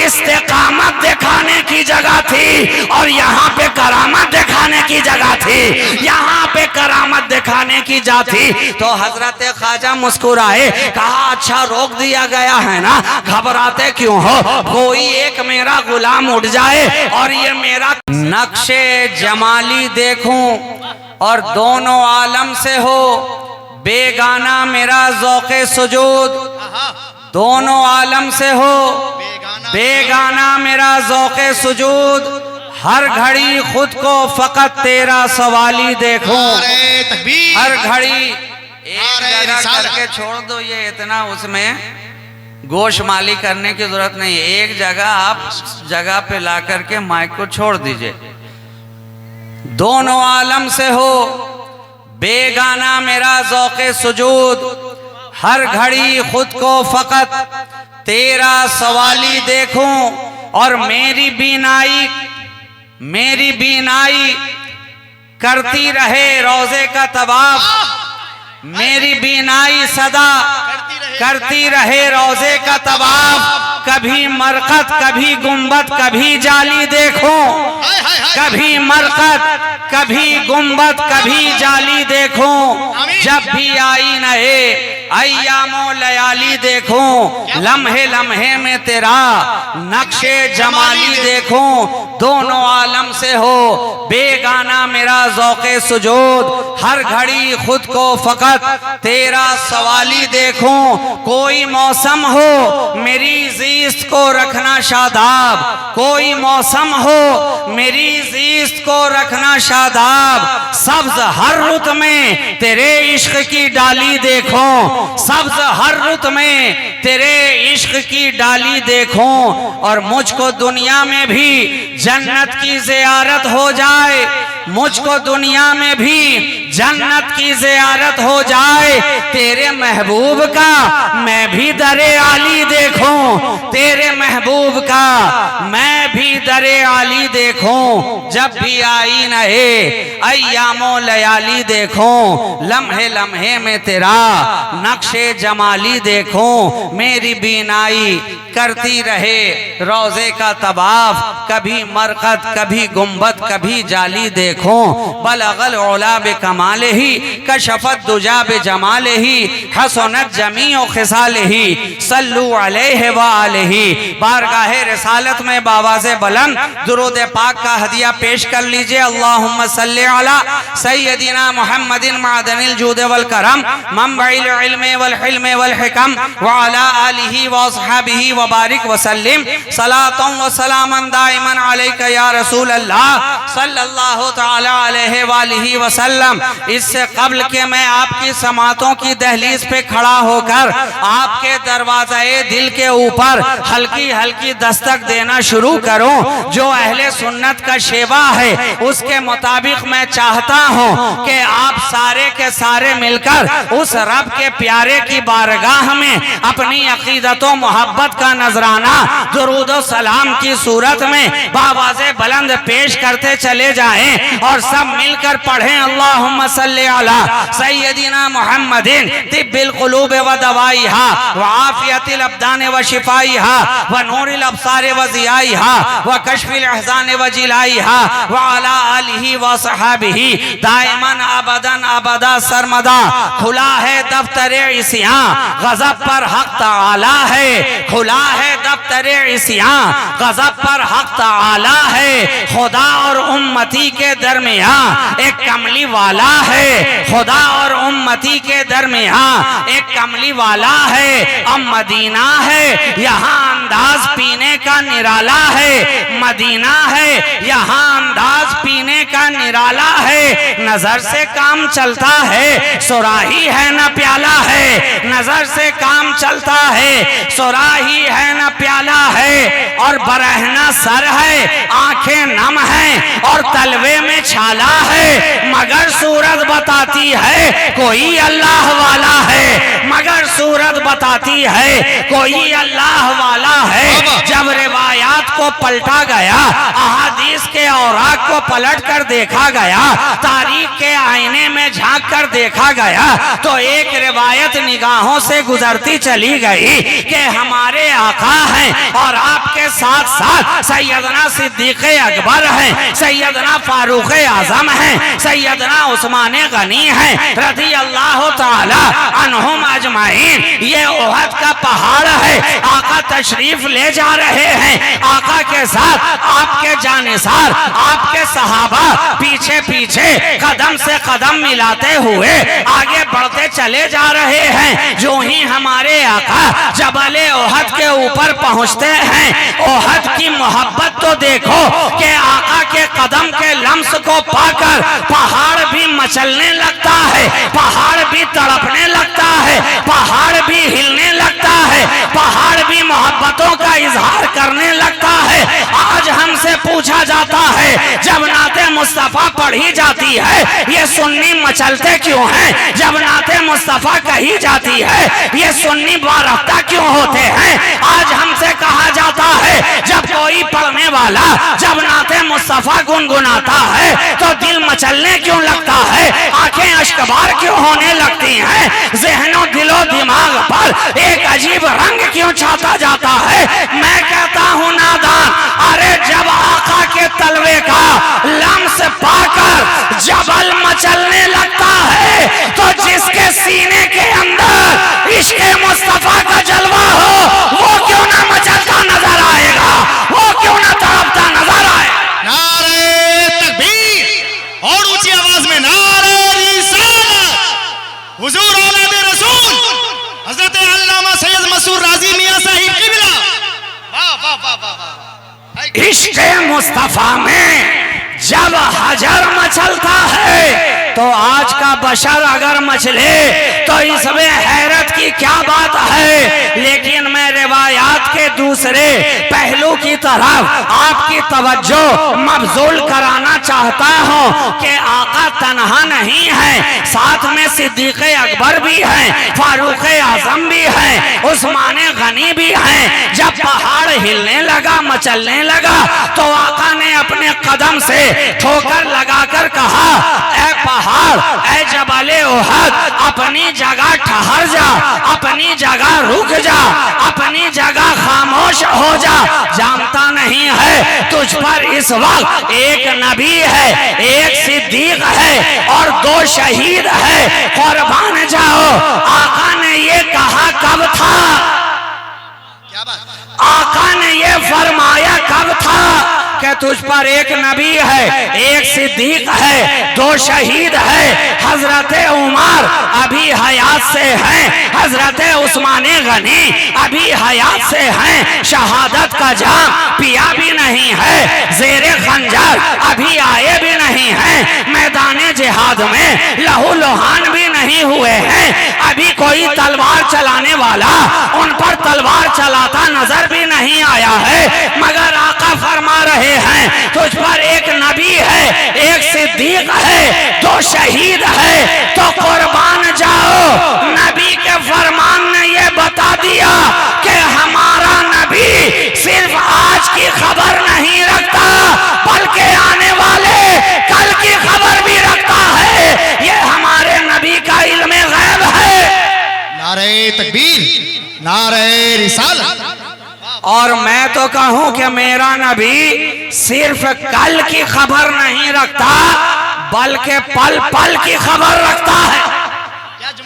इस्तेकामत दिखाने की जगह थी और यहाँ पे करामत दिखाने की जगह थी। यहाँ पे करामत दिखाने की जा थी तो हजरत ख्वाजा मुस्कुराए, कहा अच्छा रोक दिया गया है ना, घबराते क्यों हो, कोई एक मेरा गुलाम उठ जाए और ये मेरा नक्शे जमाली देखूं और दोनों आलम से हो बेगाना मेरा ज़ौक़े सुजूद, दोनों आलम से हो बेगाना मेरा ज़ौक़े सुजूद, हर घड़ी खुद को फकत तेरा सवाली देखूं, हर घड़ी एक जगह करके छोड़ दो, ये इतना उसमें गोशमाली करने की जरूरत नहीं है, एक जगह आप जगह पे ला करके माइक को छोड़ दीजिए। दोनों आलम से हो बेगाना मेरा ज़ौक़े सुजूद, हर घड़ी खुद को फकत तेरा सवाली देखूं और मेरी बीनाई करती रहे रोज़े का तवाफ, मेरी बीनाई सदा करती रहे रोज़े का तवाफ, कभी मरकत कभी गुंबद कभी जाली देखूं, कभी मरकत कभी गुंबद कभी जाली देखूं, जब भी आई नए अय्यामो लयाली देखूं, लम्हे लम्हे में तेरा नक्शे जमाली देखूं, दोनों आलम से हो बेगाना मेरा ज़ौक़े सुजूद, हर घड़ी खुद को फकत तेरा सवाली देखूं, कोई मौसम हो मेरी ज़ीस्त को रखना शादाब, कोई मौसम हो मेरी ज़ीस्त को रखना शादाब, सब्ज़ हर रुत में तेरे इश्क की डाली देखूं, सब्ज़ हर रुत में तेरे इश्क की डाली देखूं और मुझको दुनिया में भी जन्नत की ज़ियारत हो जाए, मुझको दुनिया में भी जन्नत की ज़ियारत हो जाए, तेरे महबूब का मैं भी दरे आली देखूं, तेरे महबूब का मैं भी दरे आली देखूं, जब भी आई नहे अय्यामो लयाली देखूं, लम्हे लम्हे में तेरा नक्शे जमाली देखूं, मेरी बीनाई करती रहे रोज़े का तवाफ, कभी मरकत कभी गुंबद कभी जाली देखूं, बलगल औला बे कमाले ही कशफत दुजा बे जमाले ही हसनत जमीओ खिसाले ही सल्लु अलैहि व आलिही। बारगाहे रिसालत में बावाज़े बुलंद दुरूद पाक का हदिया पेश कर लीजिए। अल्लाहुम्मा सल्ली अला सय्यदिना मुहम्मदिन मादनिल जूद वल करम मंबइल इल्म वल हिल्म वल हिकम व अला आलिही व अस्हाबिही व बारिक व सल्लिम सलातन व सलामन दाइमन अलैका या रसूल अल्लाह सल्लल्लाहु तआला अलैहि व आलिही व सल्लम। इससे कब्ल के मैं आपकी समातों की दहलीज पे खड़ा होकर आपके दरवाज़े दिल के ऊपर हल्की हल्की दस्तक देना शुरू करूं, जो अहले सुन्नत का शेवा है उसके मुताबिक मैं चाहता हूं कि आप सारे के सारे मिलकर उस रब के प्यारे की बारगाह में अपनी अकीदत व मोहब्बत का नजराना दुरूद व सलाम की सूरत में बावाज़े बुलंद पेश करते चले जाएं और सब मिलकर पढ़ें अल्लाहुम्मा सल्ली अला सय्यदिना मुहम्मदिन तिब्बिल कुलूब व दवाइहा व आफियतिल अब्दान व शिफाइहा व नूरिल अब्सार व ज़ियाइहा व कश्फिल अहज़ान व जिलाइहा व अला आलिही व सहाबिही दाइमन अबदन अबदा सरमदा। खुला है दफ्तरे इस्यां गज़ब पर हक तआला है, खुला है दफ्तरे इस्यां गज़ब पर हक तआला है, खुदा और उम्मती के दरमियां एक कमली वाला है, खुदा और उम्मती के दरमियां एक कमली वाला है। अब मदीना है यहाँ अंदाज पीने का निराला है, मदीना है यहाँ अंदाज पीने का निराला है, नजर से काम चलता है सुराही है न प्याला है, नजर से काम चलता है सुराही है न प्याला है, और बरहना सर है आंखें नम हैं और तलवे में छाला है, मगर सूरत बताती है कोई अल्लाह वाला है, मगर सूरत बताती है कोई अल्लाह वाला है। जब रिवायात रिवायात को पलटा गया, अहादीस के औराक को पलट कर देखा गया, तारीख के आईने में झांक कर देखा गया, तो एक रिवायत निगाहों से गुजरती चली गई कि हमारे आका हैं और आपके साथ साथ सैयदना सिद्दीक़ अकबर हैं, सैयदना फारूक आजम हैं, सैयदना उस्मान गनी हैं रज़ी अल्लाह ताला अन्हुम अजमाइन। ये ओहद का पहाड़ है, आका तशरीफ ले जा रहे हैं, आका के साथ आपके जानिसार आपके सहाबा पीछे पीछे कदम से कदम मिलाते हुए आगे बढ़ते चले जा रहे हैं। जो ही हमारे आका जबले ओहद के ऊपर पहुंचते हैं, ओहद की मोहब्बत तो देखो कि आका के कदम के लम्स को पाकर पहाड़ भी मचलने लगता है, पहाड़ भी तड़पने लगता है, पहाड़ भी हिलने लगता है, पहाड़ भी मोहब्बतों का इजहार करने लगता है। आज हमसे पूछा जाता है जब नाते मुस्तफा पढ़ी जाती है ये सुन्नी मचलते क्यों हैं, जब नाते मुस्तफा कही जाती है ये सुन्नी बारफ्ता क्यों होते हैं। आज हमसे कहा जाता है जब कोई पढ़ने वाला जब नाते मुस्तफा गुनगुनाता है तो दिल मचलने क्यों लगता है, आंखें अश्कबार क्यों होने लगती हैं, ज़हनो दिलो दिमाग पर एक अजीब रंग क्यों छाता जाता है। मैं कहता हूँ नादान, अरे जब आका के तलवे का लम्स पाकर जबल मचलने लगता है तो जिसके सीने के अंदर इश्क़े मुस्तफा का जलवा हो वो क्यों ना मचलता नजर आएगा, वो क्यों ना तड़पता नजर आएगा। नारे तकबीर और ऊंची आवाज में नारे रिसालत, हुजूर औलाद रसूल हजरत अल्लामा सैयद मसूर राजी मियां साहिब किबला। वाह वाह वाह वाह। इश्क़े मुस्तफा में जब हजर मचलता है तो आज का बशर अगर मचले तो इसमें हैरत की क्या बात है। लेकिन मैं रिवायात के दूसरे पहलू की तरफ आपकी तवज्जो मबजूल कराना चाहता हूँ कि आका तन्हा नहीं है, साथ में सिद्दीक़ अकबर भी हैं, फारूक आजम भी हैं, उस्मान गनी भी हैं। जब पहाड़ हिलने लगा मचलने लगा तो आका ने अपने कदम से ठोकर लगाकर कहा, ऐ पहाड़, ऐ जबले ओहद, अपनी जगह ठहर जा, अपनी जगह रुक जा, अपनी जगह खामोश हो जा। जानता नहीं है तुझ पर इस वक्त एक नबी है, एक सिद्दीक है और 2 शहीद है, कुर्बान जाओ। आका ने ये कहा कब था, क्या बात? आका ने ये फरमाया कब था कि तुझ पर एक नबी है, एक सिद्दीक है, 2 शहीद है। हजरत उमर अभी हयात से हैं, हजरत उस्मान गनी अभी हयात से हैं, शहादत का जाम पिया भी नहीं है, ज़ेरे खंजर अभी आए भी नहीं हैं, मैदान जिहाद में लहू लुहान भी नहीं हुए हैं, अभी कोई तलवार चलाने वाला उन पर तलवार चलाता नजर भी नहीं आया है। मगर आका फरमा रहे हैं तुझ पर एक नबी है, एक सिद्दीक है, 2 शहीद है, तो कुर्बान जाओ। नबी के फरमान ने ये बता दिया कि हमारा नबी सिर्फ आज की खबर नहीं रखता बल्कि आने वाले कल की खबर भी रखता है। ये हमारे नबी का इल्मे गैब है। नारे तकबीर, नारे रिसालत। और मैं तो कहूं कि मेरा नबी सिर्फ कल की खबर नहीं रखता बल्कि पल पल की खबर रखता है,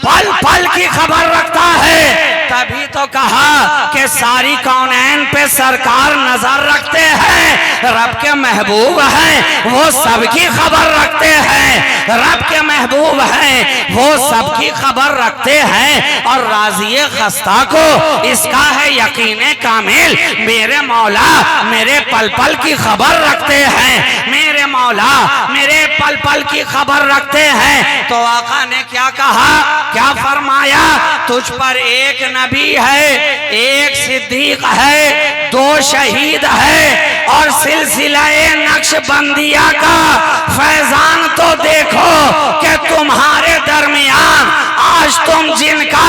पल पल की खबर रखता है। तभी तो कहा कि सारी कौनैन पे सरकार नजर रखते हैं, रब के महबूब हैं वो सबकी खबर रखते हैं, रब के महबूब हैं वो सबकी खबर रखते हैं। और राज़िए खस्ता को इसका है यकीन कामिल, मेरे मौला मेरे पल पल की खबर रखते हैं, मेरे मौला मेरे पल पल की खबर रखते हैं। तो आका ने क्या कहा, क्या फरमाया, तुझ पर एक नबी है, एक सिद्दीक है, 2 शहीद है। और सिलसिलाए नक्शबंदिया का फैजान तो देखो कि तुम्हारे दरमियान आज तुम जिनका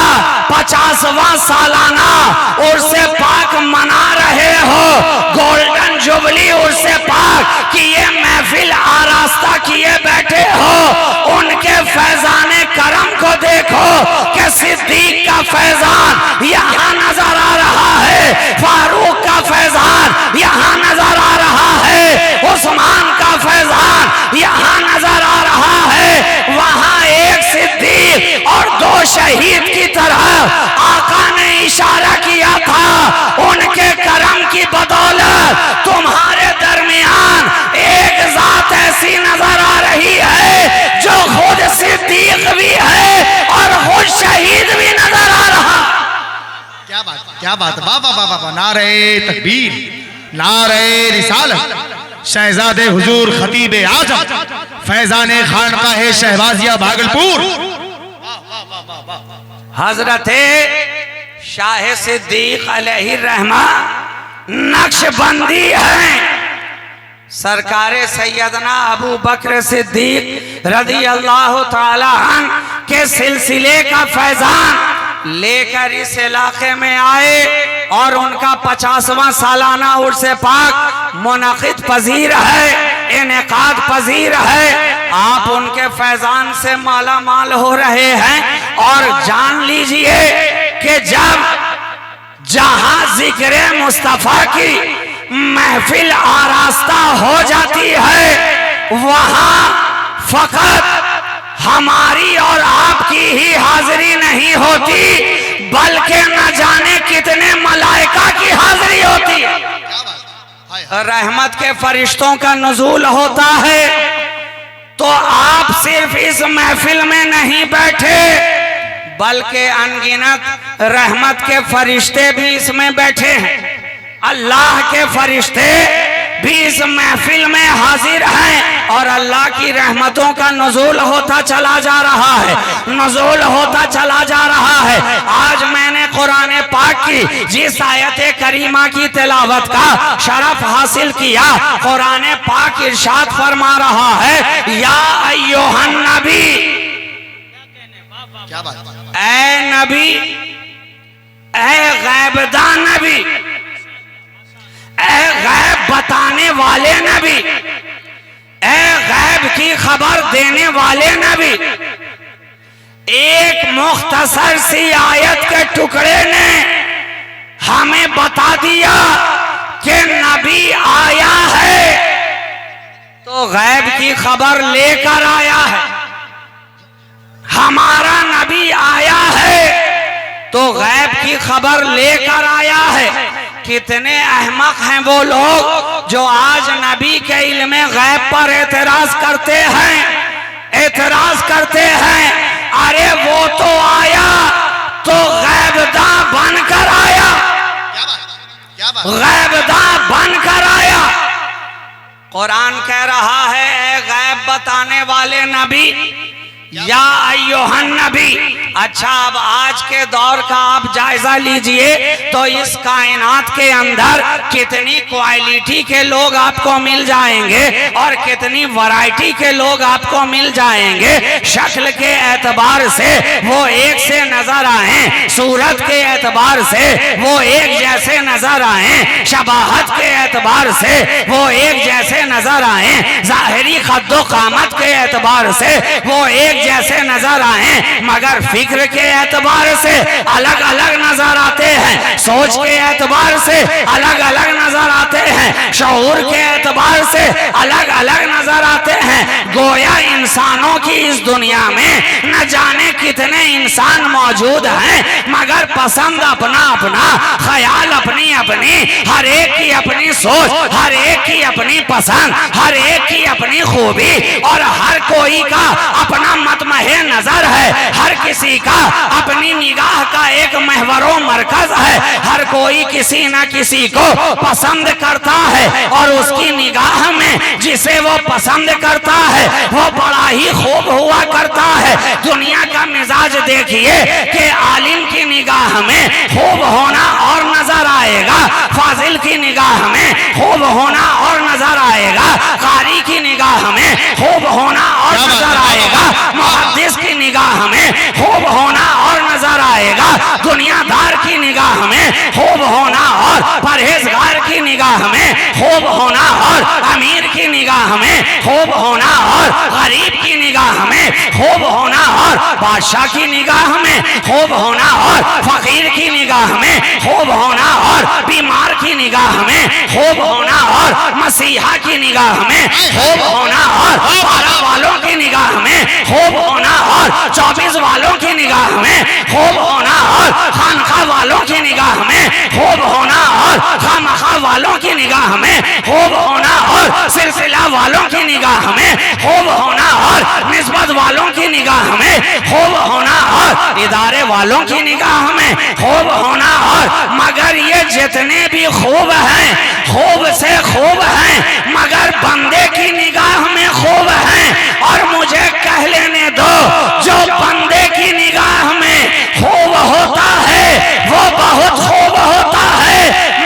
50वां सालाना उर्से पाक मना रहे हो, गोल्डन उर्स पाक कि ये महफिल आरास्ता किए बैठे हो, उनके फैजाने करम को देखो कि सिद्दीक का फैजान यहाँ नजर आ रहा है, फारूक का फैजान यहाँ नजर आ रहा है, उस्मान का फैजान यहाँ नजर आ रहा है। वहां एक सिद्दीक और दो शहीद की तरह आका ने इशारा किया था, उनके करम की बदौलत तुम्हारे दरमियान एक जात ऐसी नजर आ रही है जो खुद सिद्दीक भी है और खुद शहीद भी नजर आ रहा। क्या बात, बाबा बाबा बाबा, नारे तकबीर, नारे रिसालत, शहजादे हुजूर खतीब आजम फैजाने खानकाह शहबाजिया भागलपुर हजरत शाह सिद्दीक अलैहि रहमा नक्शबंदी है। सरकारे सैयदना अबू बकर सिद्दीक रज़ी अल्लाह ताला अन्हु के सिलसिले का फैजान लेकर इस इलाके में आए और उनका 50वां सालाना उर्स पाक मुनक़िद पजीर है, इनेकाद पजीर है। आप उनके फैजान से माला माल हो रहे हैं और जान लीजिए कि जब जहां जिक्र मुस्तफा की महफिल आरास्ता हो जाती है, वहां फकत हमारी और आपकी ही हाजिरी नहीं होती, बल्कि न जाने कितने मलाइका की हाजिरी होती है। रहमत के फरिश्तों का नुज़ूल होता है। तो आप सिर्फ इस महफिल में नहीं बैठे, बल्कि अनगिनत रहमत के फरिश्ते भी इसमें बैठे हैं। अल्लाह के फरिश्ते भी इस महफिल में हाजिर हैं और अल्लाह की रहमतों का नुज़ूल होता चला जा रहा है, नुज़ूल होता चला जा रहा है। आज मैंने कुरान पाक की जिस आयत करीमा की तिलावत का शरफ हासिल किया, कुरान पाक इरशाद फरमा रहा है, या अय्युहन नबी, क्या बात, ऐ नबी, ऐ गैबदान नबी, ऐ गैब बताने वाले नबी, ऐ गैब की खबर देने वाले नबी। एक मुख्तसर सी आयत के टुकड़े ने हमें बता दिया कि नबी आया है तो गैब की खबर लेकर आया है। हमारा नबी आया है तो गैब की खबर लेकर आया है। कितने अहमक हैं वो लोग जो आज नबी के इल्म गैब पर एतराज करते हैं, एतराज करते हैं। अरे वो तो आया तो गैबदा बनकर आया, गैबदा बनकर आया। कुरान कह रहा है, ऐ गैब बताने वाले नबी, या अय्युहन नबी। अच्छा, अब आज के दौर का आप जायजा लीजिए तो इस कायनात के अंदर कितनी क्वालिटी के लोग आपको मिल जाएंगे और कितनी वैरायटी के लोग आपको मिल जाएंगे। शक्ल के एतबार से वो एक से नजर आए, सूरत के एतबार से वो एक जैसे नजर आए, शबाहत के एतबार से वो एक जैसे नजर आए, जाहिरी खद्दो कामत के एतबार से वो एक जैसे नजर आए, मगर फिक्र के एतबार से अलग अलग नजर आते हैं, सोच के एतबार से अलग अलग नजर आते हैं, शऊर के एतबार से अलग अलग नजर आते हैं। गोया इंसानों की इस दुनिया में न जाने कितने इंसान मौजूद हैं, मगर पसंद अपना अपना, ख्याल अपनी अपनी, हर एक की अपनी सोच, हर एक की अपनी पसंद, हर एक की अपनी खूबी और हर कोई का अपना मतमहे नजर है। हर किसी का अपनी निगाह का एक महवरो मरकज है। हर कोई किसी न किसी को पसंद करता है और उसकी निगाह में जिसे वो पसंद करता है वो बड़ा ही खूब हुआ करता है। दुनिया का मिजाज देखिए कि आलिम की निगाह में खूब होना और नजर आएगा, फाजिल की निगाह में खूब होना और नजर आएगा, कारी की निगाह में खूब होना और नजर आएगा, मुहद्दिस की निगाह में खूब होना और नजर आएगा, दुनियादार की निगाह में खूब होना और परहेजगार की निगाह में खूब होना और अमीर की निगाह में खूब होना और गरीब की निगाह में खूब होना और बादशाह की निगाह में खूब होना और फकीर की निगाह में खूब होना और बीमार की निगाह में खूब होना और मसीहा की निगाह में खूब होना और 12 वालों की निगाह में खूब होना और 24 वालों की निगाह में खूब होना और खानखा वालों की निगाह में खूब होना और खामखा वालों की निगाह में खूब होना और सिलसिला वालों की निगाह में खूब होना और निस्बत वालों की निगाह में खूब होना और इदारे वालों की निगाह में खूब होना और मगर ये जितने भी खूब हैं खूब से खूब हैं मगर बंदे की निगाह में खूब हैं। और मुझे कह लेने दो जो बंदे की निगाह में खूब होता है वो बहुत खूब होता है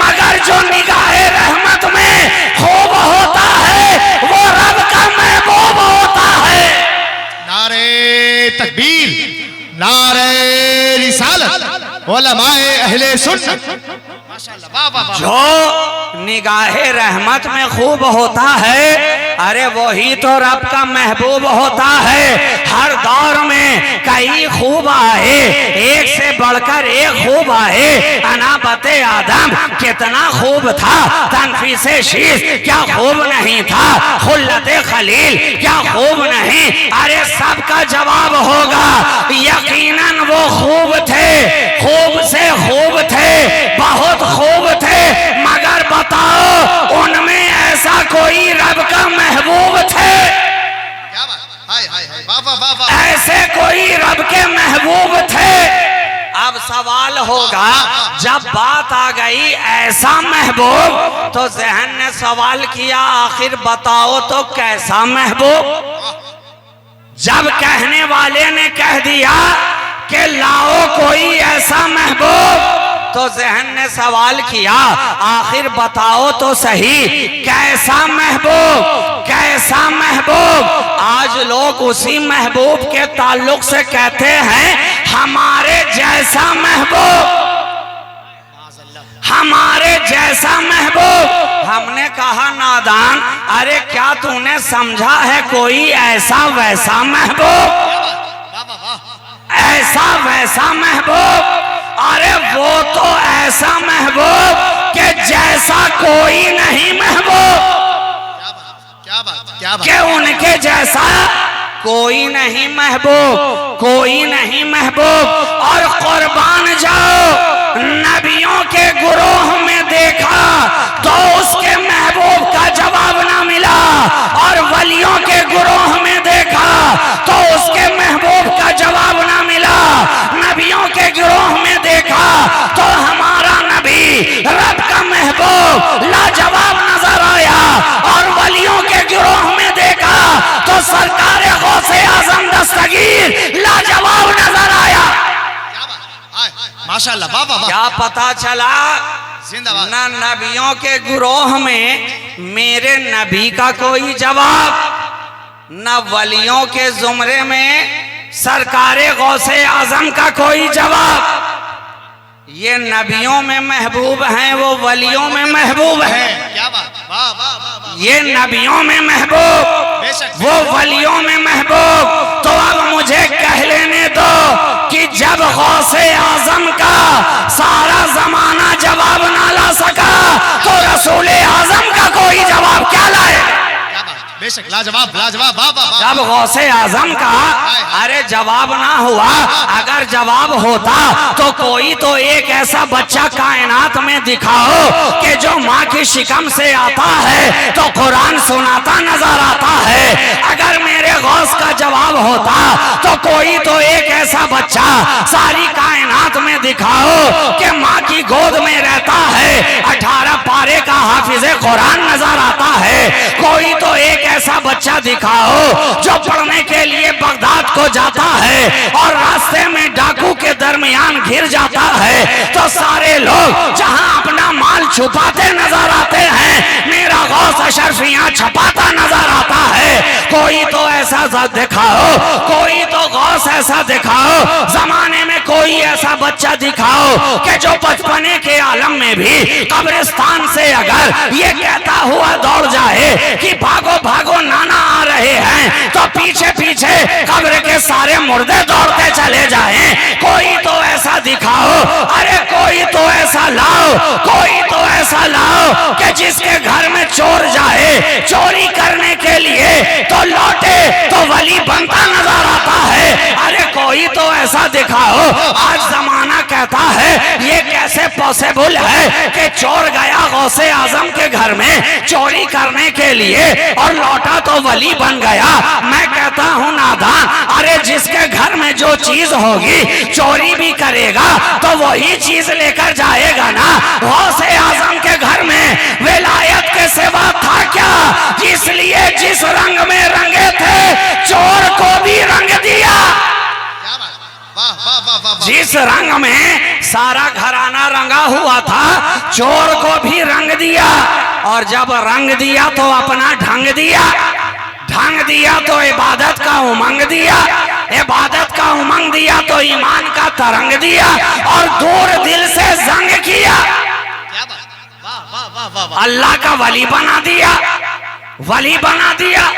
मगर जो निगाह रहमत में खूब होता है वो रब का महबूब होता है। नारे तकबीर, नारे रिसालत, उलमाए अहले सुन्नत। माशाअल्लाह, वाह वाह वाह। जो निगाहे रहमत में खूब होता है अरे वही तो रब का महबूब होता है। हर दौर में कई खूब आए, एक से बढ़कर एक खूब आए। अनाबते आदम कितना खूब था, तनफीसे शीश क्या खूब नहीं था, खुल्लते खलील क्या खूब नहीं। अरे सबका जवाब होगा यकीनन वो खूब थे, खूब से खूब थे, बहुत खूब थे मगर बताओ उनमें ऐसा कोई रब का महबूब थे? क्या बात, हाय हाय हाय, वाह वाह वाह वाह। ऐसे कोई रब के महबूब थे? अब सवाल होगा जब बात आ गई ऐसा महबूब तो जहन ने सवाल किया आखिर बताओ तो कैसा महबूब। जब कहने वाले ने कह दिया कि लाओ कोई ऐसा महबूब तो जहन ने सवाल किया आखिर बताओ तो सही कैसा महबूब, कैसा महबूब। आज लोग उसी महबूब के ताल्लुक से कहते हैं हमारे जैसा महबूब, हमारे जैसा महबूब। हमने कहा नादान अरे क्या तूने समझा है कोई ऐसा वैसा महबूब, ऐसा वैसा महबूब? अरे वो तो ऐसा महबूब कि जैसा कोई नहीं महबूब, क्या बात, क्या बात, कि उनके जैसा कोई नहीं महबूब, कोई नहीं महबूब। और कुर्बान जाओ नबियों के गुरोह में देखा तो उसके महबूब का जवाब ना मिला, और वलियों के गुरोह में देखा तो उसके महबूब का जवाब ना मिला। नबियों के गिरोह में देखा तो हमारा नबी रब का महबूब लाजवाब नजर आया, और वलियों के गिरोह में देखा तो सरकार गौसे आजम दस्तगीर लाजवाब नजर आया। माशाअल्लाह, वाह वाह वाह। क्या पता चला जिंदाबाद। न नबियों के गिरोह में मेरे नबी का कोई जवाब, न वलियों के जुमरे में सरकारे गौसे आजम का कोई जवाब। ये नबियों में महबूब हैं, वो वलियों में महबूब हैं। क्या बात, वाह वाह वाह। ये नबियों में महबूब, वो वलियों में महबूब। तो अब मुझे कह लेने दो कि जब गौसे आजम का सारा जमाना जवाब ना ला सका तो रसूल आजम का कोई जवाब क्या लाए? बेशक, लाजवाब, लाजवाब, वाह वाह वाह। जब गौसे आजम का अरे जवाब ना हुआ, अगर जवाब होता तो कोई तो एक ऐसा बच्चा कायनात में दिखाओ कि जो माँ की शिकम से आता है तो कुरान सुनाता नजर आता है। अगर मेरे गौस का जवाब होता तो कोई तो एक ऐसा बच्चा सारी कायनात में दिखाओ कि माँ की गोद में रहता है, 18 पारे का हाफिजे कुरान नजर आता है। कोई तो एक ऐसा बच्चा दिखाओ जो पढ़ने के लिए बगदाद को जाता है और रास्ते में डाकू के दरमियान घिर जाता है तो सारे लोग जहां अपना माल छुपाते नजर आते हैं मेरा गौस अशरफियां छपाता नजर आता है। कोई तो ऐसा दिखाओ, कोई तो गौस ऐसा दिखाओ, जमाने में कोई ऐसा बच्चा दिखाओ कि जो बचपने के आलम में भी कब्रिस्तान से अगर ये कहता हुआ दौड़ जाए कि भागो भागो नाना आ रहे हैं, तो पीछे पीछे कब्र के सारे मुर्दे दौड़ते चले जाएं। कोई तो ऐसा दिखाओ, अरे कोई तो ऐसा लाओ, कोई तो ऐसा लाओ कि जिसके घर में चोर जाए चोरी करने के लिए तो लौटे तो वली बनता नजर आता है। अरे कोई तो ऐसा दिखाओ। आज जमाना कहता है ये कैसे पॉसिबल है कि चोर गया गौसे आजम के घर में चोरी करने के लिए और लौटा तो वली बन गया। मैं कहता हूँ नादान, अरे जिसके घर में जो चीज होगी चोरी भी करेगा तो वही चीज लेकर जाएगा ना। गौसे आजम के घर में विलायत के सिवा था क्या, इसलिए जिस रंग में रंगे थे चोर को भी रंग दिया। जिस रंग में सारा घराना रंगा हुआ था चोर को भी रंग दिया, और जब रंग दिया तो अपना ढंग दिया, ढंग दिया तो इबादत का उमंग दिया, इबादत का उमंग दिया तो ईमान का तरंग दिया, और दूर दिल से जंग किया, अल्लाह का वली बना दिया, वली बना दिया।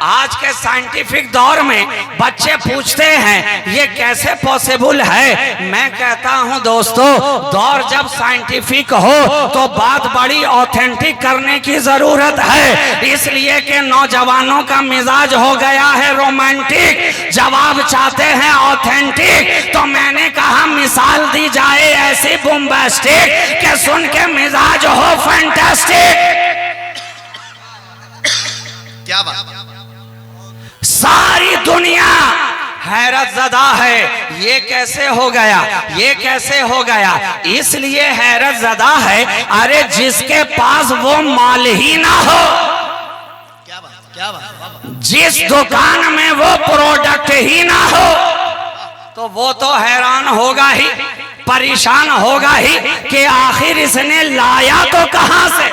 आज के साइंटिफिक दौर में बच्चे पूछते हैं ये कैसे पॉसिबल है। मैं कहता हूं दोस्तों, दौर जब साइंटिफिक हो तो बात बड़ी ऑथेंटिक करने की जरूरत है, इसलिए कि नौजवानों का मिजाज हो गया है रोमांटिक, जवाब चाहते हैं ऑथेंटिक। तो मैंने कहा मिसाल दी जाए ऐसी बॉम्बास्टिक कि सुन के मिजाज हो फैंटास्टिक। क्या बात, सारी दुनिया हैरत ज़दा है, ये कैसे हो गया, ये कैसे हो गया। इसलिए हैरत ज़दा है, अरे जिसके पास वो माल ही ना हो, क्या बात, क्या बात, जिस दुकान में वो प्रोडक्ट ही ना हो, तो वो तो हैरान होगा ही, परेशान होगा ही कि आखिर इसने लाया तो कहां से,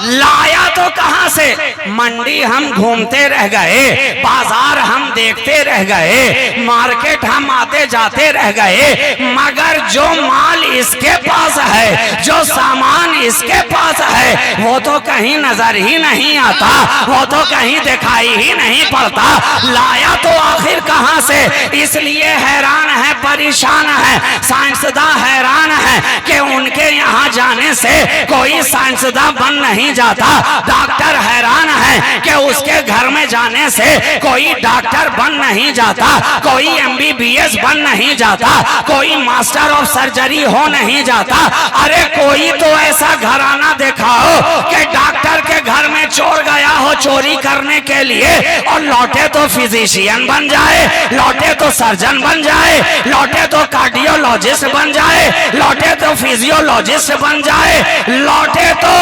लाया तो कहां से। मंडी हम घूमते रह गए, बाजार हम देखते रह गए, मार्केट हम आते जाते रह गए, मगर जो माल इसके पास है, जो सामान इसके पास है, वो तो कहीं नजर ही नहीं आता, वो तो कहीं दिखाई ही नहीं पड़ता। लाया तो आखिर कहां से। इसलिए हैरान है, परेशान है, साइंसदां हैरान है कि उनके यहाँ जाने से कोई साइंसदां बन नहीं जाता। डॉक्टर हैरान है कि उसके घर में जाने से कोई डॉक्टर बन नहीं जाता, कोई MBBS बन नहीं जाता, कोई मास्टर ऑफ सर्जरी हो नहीं जाता। अरे कोई तो ऐसा घराना दिखाओ कि डॉक्टर के घर में चोर गया हो चोरी करने के लिए और लौटे तो फिजिशियन बन जाए, लौटे तो सर्जन बन जाए, लौटे तो कार्डियोलॉजिस्ट बन जाए, लौटे तो फिजियोलॉजिस्ट बन जाए, लौटे तो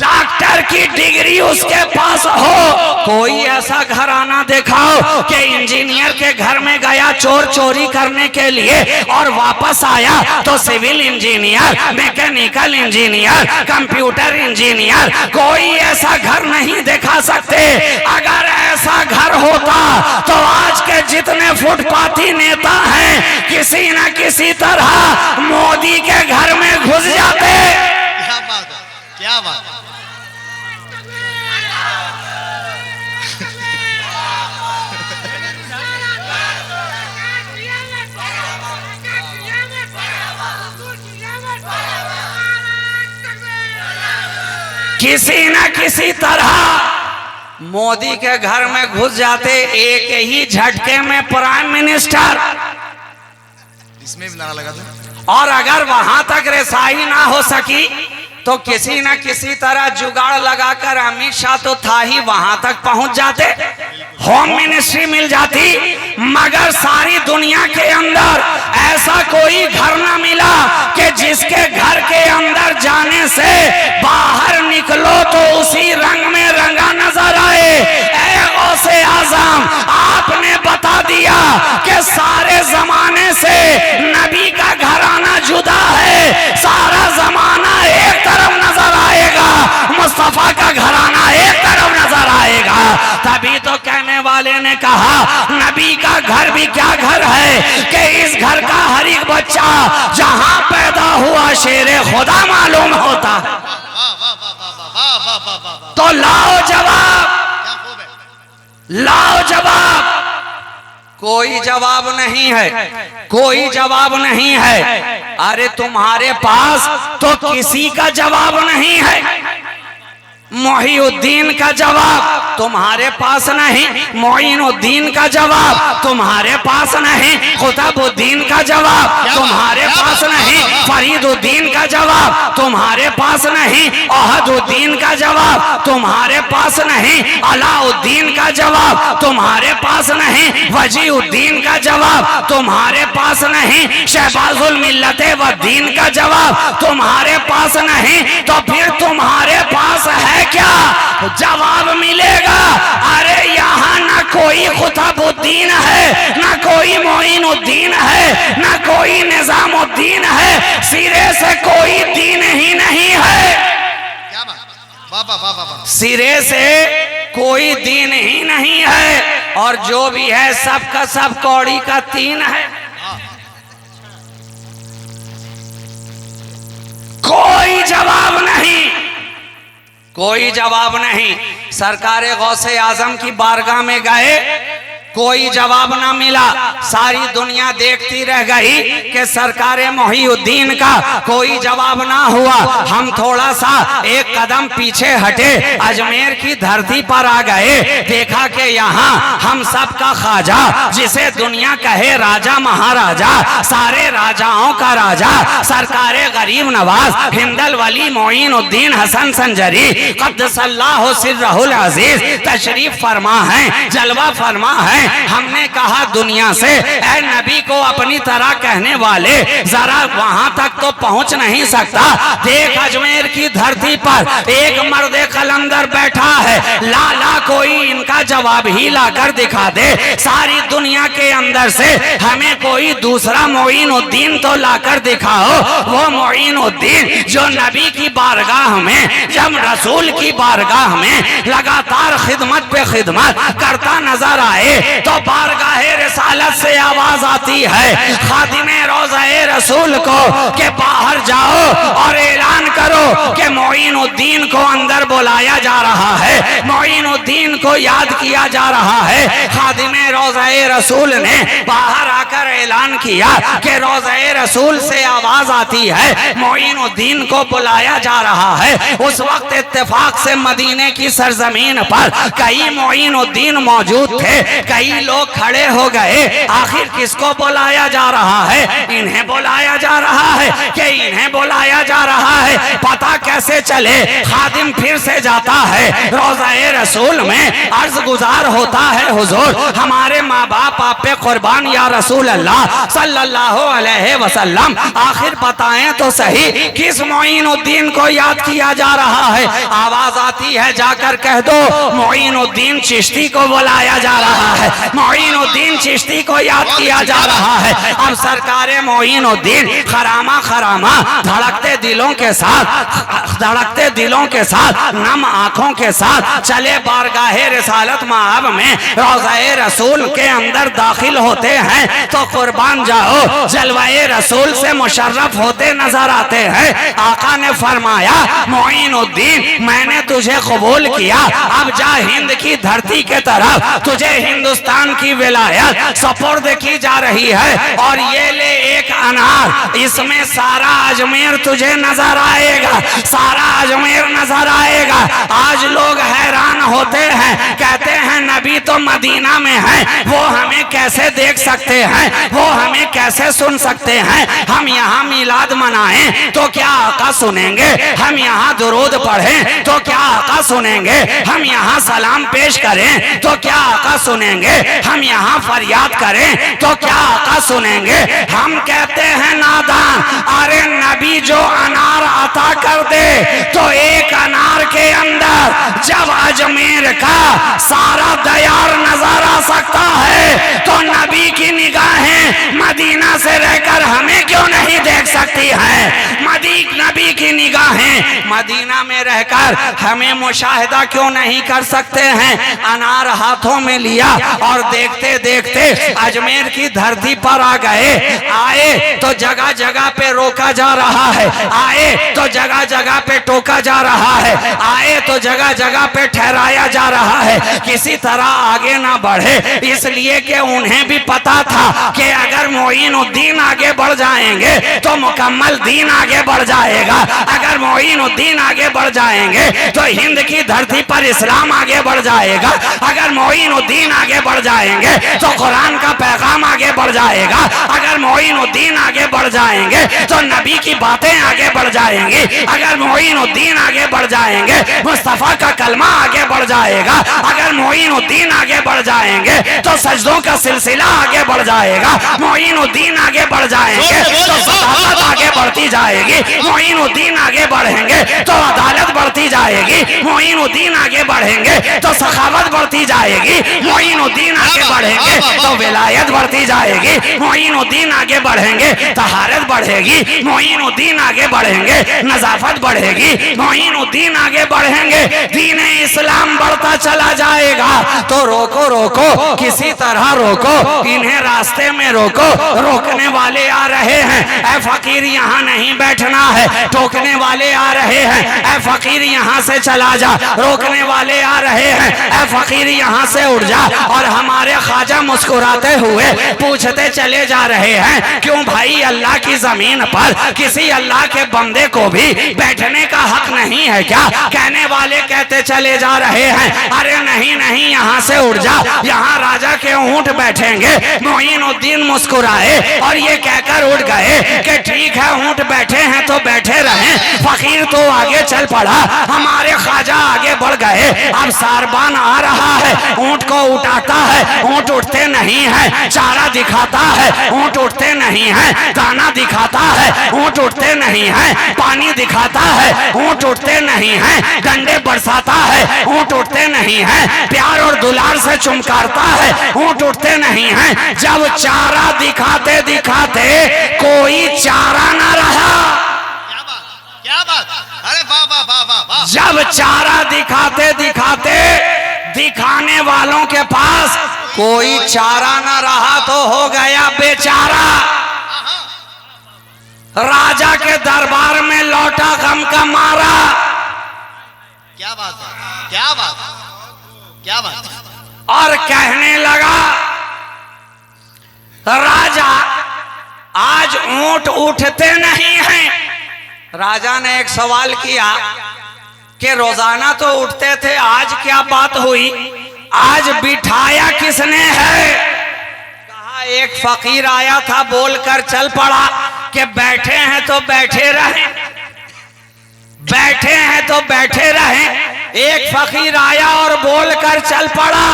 डॉक्टर की डिग्री उसके पास हो। कोई ऐसा घराना दिखाओ कि इंजीनियर के घर में गया चोर चोरी करने के लिए और वापस आया तो civil engineer, mechanical engineer, computer engineer. कोई ऐसा घर नहीं दिखा सकते। अगर ऐसा घर होता तो आज के जितने फुटपाथी नेता हैं किसी न किसी तरह मोदी के घर में घुस जाते। क्या बात है, क्या बात है। किसी न किसी तरह मोदी के घर में घुस जाते, एक ही झटके में प्राइम मिनिस्टर। इसमें भी नारा लगा दो। और अगर वहां तक रसाई ना हो सकी तो किसी न किसी तरह जुगाड़ लगाकर अमित शाह तो था ही, वहां तक पहुंच जाते, होम मिनिस्ट्री मिल जाती। मगर सारी दुनिया के अंदर ऐसा कोई घर ना मिला कि जिसके घर के अंदर जाने से बाहर निकलो तो उसी रंग में रंगा नजर आए। ऐ गौसे आजम, आपने बता दिया कि सारे जमाने से नबी का घराना जुदा है, सारा जमाना एक तरफ नजर आएगा, मुस्तफा का घराना एक तरफ नजर आएगा। ने कहा नबी का घर भी क्या घर है कि इस घर का हर एक बच्चा जहां पैदा हुआ शेरे खुदा मालूम होता। तो लाओ जवाब, लाओ जवाब। कोई जवाब नहीं है, कोई जवाब नहीं है। अरे तुम्हारे पास तो किसी का जवाब नहीं है। मोहिउद्दीन का जवाब तुम्हारे पास नहीं, मोइनुद्दीन का जवाब तुम्हारे पास नहीं, कुतुबुद्दीन का जवाब तुम्हारे पास नहीं, फरीदुद्दीन का जवाब तुम्हारे पास नहीं, अहदुद्दीन का जवाब तुम्हारे पास नहीं, अलाउद्दीन का जवाब तुम्हारे पास नहीं, वजीउद्दीन का जवाब तुम्हारे पास नहीं, शहबाजुल मिल्लते व दीन का जवाब तुम्हारे पास नहीं। तो फिर तुम्हारे पास है क्या जवाब मिलेगा? अरे यहाँ ना कोई कुतुबुद्दीन है, ना कोई मोइनुद्दीन है, ना कोई निजामुद्दीन है, सिरे से कोई दीन ही नहीं है। क्या बात, सिरे से कोई दीन ही नहीं है, और जो भी है सबका सब कौड़ी का तीन है। कोई जवाब नहीं, कोई जवाब नहीं। सरकारे गौसे आजम की बारगाह में गए, कोई जवाब ना मिला। सारी दुनिया देखती रह गई कि सरकारे मोहिउद्दीन का कोई जवाब ना हुआ। हम थोड़ा सा एक कदम पीछे हटे, अजमेर की धरती पर आ गए, देखा कि यहाँ हम सब का ख्वाजा, जिसे दुनिया कहे राजा महाराजा, सारे राजाओं का राजा, सरकारे गरीब नवाज हिंदल वली मोइनुद्दीन हसन संजरी क़द्दसल्लाहु सिर्रहुल अज़ीज़ तशरीफ फरमा है, जलवा फरमा है। हमने कहा दुनिया से ऐ नबी को अपनी तरह कहने वाले जरा वहां तक तो पहुंच नहीं सकता। देख अजमेर की धरती पर एक मर्द कलंदर बैठा है, लाला कोई इनका जवाब ही लाकर दिखा दे। सारी दुनिया के अंदर से हमें कोई दूसरा मोइनुद्दीन तो लाकर दिखाओ, वो मोइनुद्दीन जो नबी की बारगाह में, जब रसूल की बारगाह में लगातार खिदमत पे खिदमत करता नजर आए, तो बारगाहे रिसालत से आवाज आती है खादिमे रोज़ाए रसूल को कि बाहर जाओ और ऐलान करो कि मोइनुद्दीन को अंदर बुलाया जा रहा है, मोइनुद्दीन को याद किया जा रहा है। खादिमे रोज़ाए रसूल ने बाहर आकर ऐलान किया कि रोज़ाए रसूल से आवाज आती है मोइनुद्दीन को बुलाया जा रहा है। उस वक्त इत्तेफाक से मदीने की सरजमीन पर कई मोइनुद्दीन मौजूद थे, कई लोग खड़े हो गए। आखिर किसको बुलाया जा रहा है? इन्हें बुलाया जा रहा है कि इन्हें बुलाया जा रहा है? पता कैसे चले? खादिम फिर से जाता है रोज़ाए रसूल में, अर्ज गुजार होता है हुजूर हमारे माँ बाप आप पे कुर्बान या रसूल अल्लाह सल्लल्लाहु अलैहि वसल्लम, आखिर बताएं तो सही किस मोइनुद्दीन को याद किया जा रहा है? आवाज आती है जाकर कह दो मोइनुद्दीन चिश्ती को बुलाया जा रहा है, मोइनुद्दीन चिश्ती को याद किया जा रहा है। अब सरकारे मोइनुद्दीन खरामा खरामा धड़कते दिलों के साथ, धड़कते दिलों के साथ, नम आंखों के साथ चले बारगाहे रिसालत माब में रोज़ाए रसूल के अंदर दाखिल होते हैं। तो कुर्बान जाओ जलवाए रसूल से मुशर्रफ होते नजर आते हैं। आका ने फरमाया मोइनुद्दीन मैंने तुझे कबूल किया, अब जा हिंद की धरती के तरफ, तुझे हिंदुस्तान की विलायत सपुर्द की जा रही है। और ये ले एक अनार, इसमें सारा अजमेर तुझे नजर आएगा, सारा अजमेर नजर आएगा। आज लोग हैरान होते हैं, कहते हैं नबी तो मदीना में है, वो हमें कैसे देख सकते हैं, वो हमें कैसे सुन सकते हैं? हम यहाँ मिलाद मनाएं तो क्या आका सुनेंगे? हम यहाँ दुरूद पढ़ें तो क्या आका सुनेंगे? हम यहाँ सलाम पेश करें तो क्या आका सुनेंगे? हम यहाँ फरियाद करें तो क्या आका सुनेंगे? हम कहते हैं नादान, अरे नबी जो अनार अता कर दे तो एक अनार के अंदर जब अजमेर का सारा दयार नजर आ सकता है तो नबी की निगाहें मदीना से रहकर हमें क्यों नहीं देख सकती हैं? नबी की निगाहें मदीना में रहकर हमें मुशाहिदा क्यों नहीं कर सकते हैं? अनार हाथों में लिया और देखते देखते अजमेर की धरती पर आ गए। आए तो जगह जगह पे रोका जा रहा है, आए तो जगह जगह पे टोका जा रहा है, आए तो जगह जगह पे ठहराया जा रहा है, किसी तरह आगे ना बढ़े। इसलिए कि उन्हें भी पता था कि अगर मोइनुद्दीन आगे बढ़ जाएंगे तो मुकम्मल दीन आगे बढ़ जाएगा, अगर मोइनुद्दीन आगे बढ़ जाएंगे तो हिंद की धरती पर इस्लाम आगे बढ़ जाएगा, अगर मोइनुद्दीन आगे बढ़ जाएंगे तो कुरान का पैगाम आगे बढ़ जाएगा, अगर मोइनुद्दीन आगे बढ़ जाएंगे तो नबी की बातें आगे बढ़ जाएंगी, अगर मोइनुद्दीन आगे बढ़ जाएंगे मुस्तफा का कलमा आगे बढ़ जाएगा, अगर मोइनुद्दीन आगे बढ़ जाएंगे तो सजदों का सिलसिला आगे बढ़ जाएगा, मोइनुद्दीन आगे बढ़ जाएंगे तो सदाकत आगे बढ़ती जाएगी, मोइनुद्दीन आगे बढ़ेंगे तो अदालत बढ़ती जाएगी, मोइनुद्दीन आगे बढ़ेंगे तो सखावत बढ़ती जाएगी, मोइनुद्दीन आगे बढ़ेंगे तो विलायत बढ़ती जाएगी, मोइनुद्दीन आगे बढ़ेंगे तहारत बढ़ेगी, मोइनुद्दीन आगे बढ़ेंगे नजाफत बढ़ेगी, मोइनुद्दीन आगे बढ़ेंगे दीन इस्लाम बढ़ता चला जाएगा। तो रोको रोको, किसी तरह रोको, इन्हें रास्ते में रोको। रोकने वाले आ रहे हैं, ऐ फकीर यहाँ नहीं बैठना है, टोकने वाले आ रहे हैं, ऐ फकीर यहाँ से चला जा, रोकने वाले आ रहे हैं, ऐ फकीर यहाँ से उठ जा। और हमारे ख्वाजा मुस्कुराते हुए पूछते चले जा रहे हैं, क्यों भाई अल्लाह की जमीन पर किसी अल्लाह के बंदे को भी बैठने का हक नहीं है क्या? कहने वाले कहते चले जा रहे हैं, अरे नहीं नहीं यहाँ से उठ जा, यहाँ राजा के ऊंट बैठेंगे। मोइनुद्दीन मुस्कुराए और ये कहकर उठ गए कि ठीक है ऊंट बैठे हैं तो बैठे रहें। फकीर तो आगे चल पड़ा, हमारे ख्वाजा आगे बढ़ गए। अब सारबान आ रहा है, ऊंट को उठाता है, ऊंट उठते नहीं है, चारा दिखाता है, ऊंट उठते नहीं है, दाना दिखाता है, ऊंट उठते नहीं है, पानी दिखाता है, ऊंट उठते नहीं है, डंडे बरसाता है, ऊंट उठते नहीं है, प्यार और दुलार से चुमकारता है, ऊंट उठते नहीं है। जब चारा दिखाते दिखाते कोई चारा ना रहा, क्या बात, अरे वाह वाह वाह वाह वाह। जब चारा दिखाते दिखाते दिखाने वालों के पास कोई चारा ना रहा तो हो गया बेचारा। राजा के दरबार में लौटा गम का मारा। क्या बात है, क्या बात, क्या बात। और कहने लगा, राजा आज ऊंट उठते नहीं हैं। राजा ने एक सवाल किया कि रोजाना तो उठते थे, आज क्या बात हुई, आज बिठाया किसने है? कहा एक फकीर आया था, बोलकर चल पड़ा कि बैठे हैं तो बैठे रहें, बैठे हैं तो बैठे रहें। एक फकीर आया और बोलकर चल पड़ा।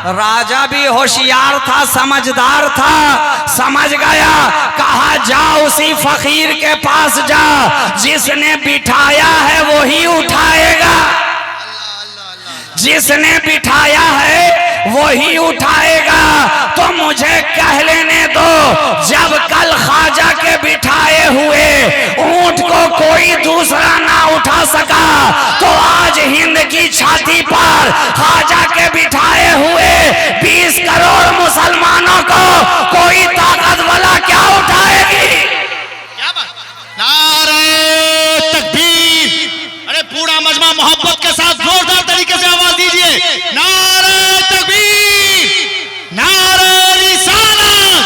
राजा भी होशियार था, समझदार था, समझ गया। कहा जा उसी फकीर के पास जा, जिसने बिठाया है वही उठाएगा, जिसने बिठाया है वही उठाएगा। तो मुझे कह लेने दो, जब कल ख्वाजा के बिठाए हुए ऊंट को कोई दूसरा ना उठा सका, तो आज हिंद की छाती पर ख्वाजा के बिठाए हुए 20 करोड़ मुसलमानों को कोई ताकत वाला क्या उठाएगी? क्या बात, नारे तकबीर। अरे पूरा मजमा मोहब्बत के साथ जोरदार तरीके से आवाज दीजिए, नारे तकबीर, नारे रिसालत।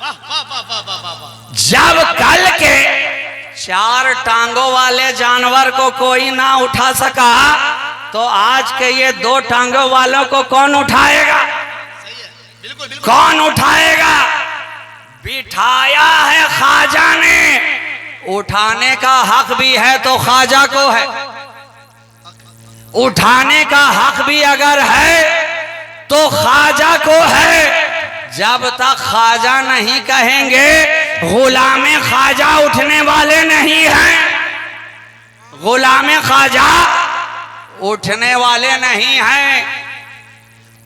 वाह वाह वाह वाह वाह वाह। जब कल के 4 टांगों वाले जानवर को कोई ना उठा सका, तो आज के ये 2 टांगों वालों को कौन उठाएगा? सही है, बिल्कुल बिल्कुल। कौन उठाएगा? बिठाया है ख्वाजा ने, उठाने का हक भी है तो ख्वाजा को है, उठाने का हक भी अगर है तो ख्वाजा को है। जब तक ख्वाजा नहीं कहेंगे, गुलामे ख्वाजा उठने वाले नहीं हैं, गुलामे ख्वाजा उठने वाले नहीं हैं।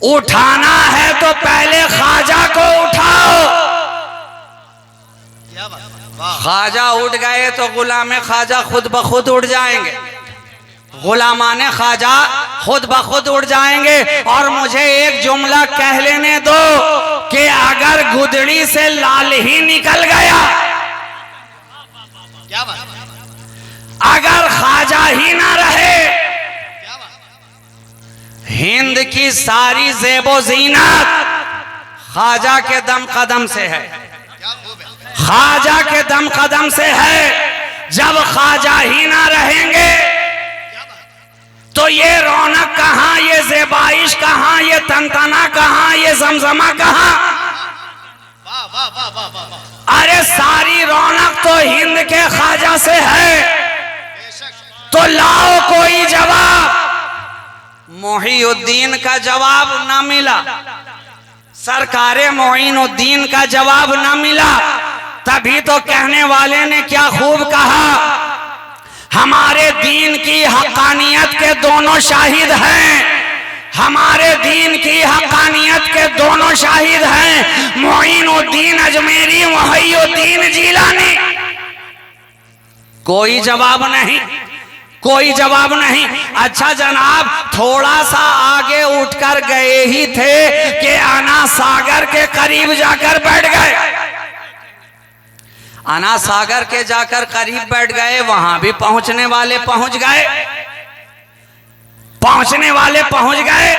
उठाना है तो पहले ख्वाजा को उठाओ। ख्वाजा उठ गए तो गुलाम ख्वाजा खुद ब खुद उठ जाएंगे, गुलामाने ख्वाजा खुद ब खुद उठ जाएंगे। और मुझे एक जुमला कह लेने दो कि अगर गुदड़ी से लाल ही निकल गया, क्या बात, अगर ख्वाजा ही ना रहे, हिंद की सारी ज़ेबो ज़ीनत ख्वाजा के दम कदम से है, ख्वाजा के दम कदम से है। जब ख्वाजा ही ना रहेंगे तो ये रौनक कहाँ, ये ज़ेबाइश कहाँ, ये तनतना कहाँ, ये जमजमा कहाँ? अरे सारी रौनक तो हिंद के ख्वाजा से है। तो लाओ कोई जवाब। मोहीउद्दीन का जवाब ना मिला, सरकारे मोइनुद्दीन का जवाब ना मिला। तभी तो कहने वाले ने क्या खूब कहा, हमारे दीन की हक़ानियत के दोनों शाहिद हैं, हमारे दीन की हक़ानियत के दोनों शाहिद हैं, मोइनुद्दीन अजमेरी, मोहीउद्दीन जिलानी। कोई जवाब नहीं, कोई जवाब नहीं। अच्छा जनाब, थोड़ा सा आगे उठकर गए ही थे कि आना सागर के करीब जाकर बैठ गए। आना सागर के जाकर करीब बैठ गए। वहां भी पहुंचने वाले पहुंच गए, पहुंचने वाले पहुंच गए।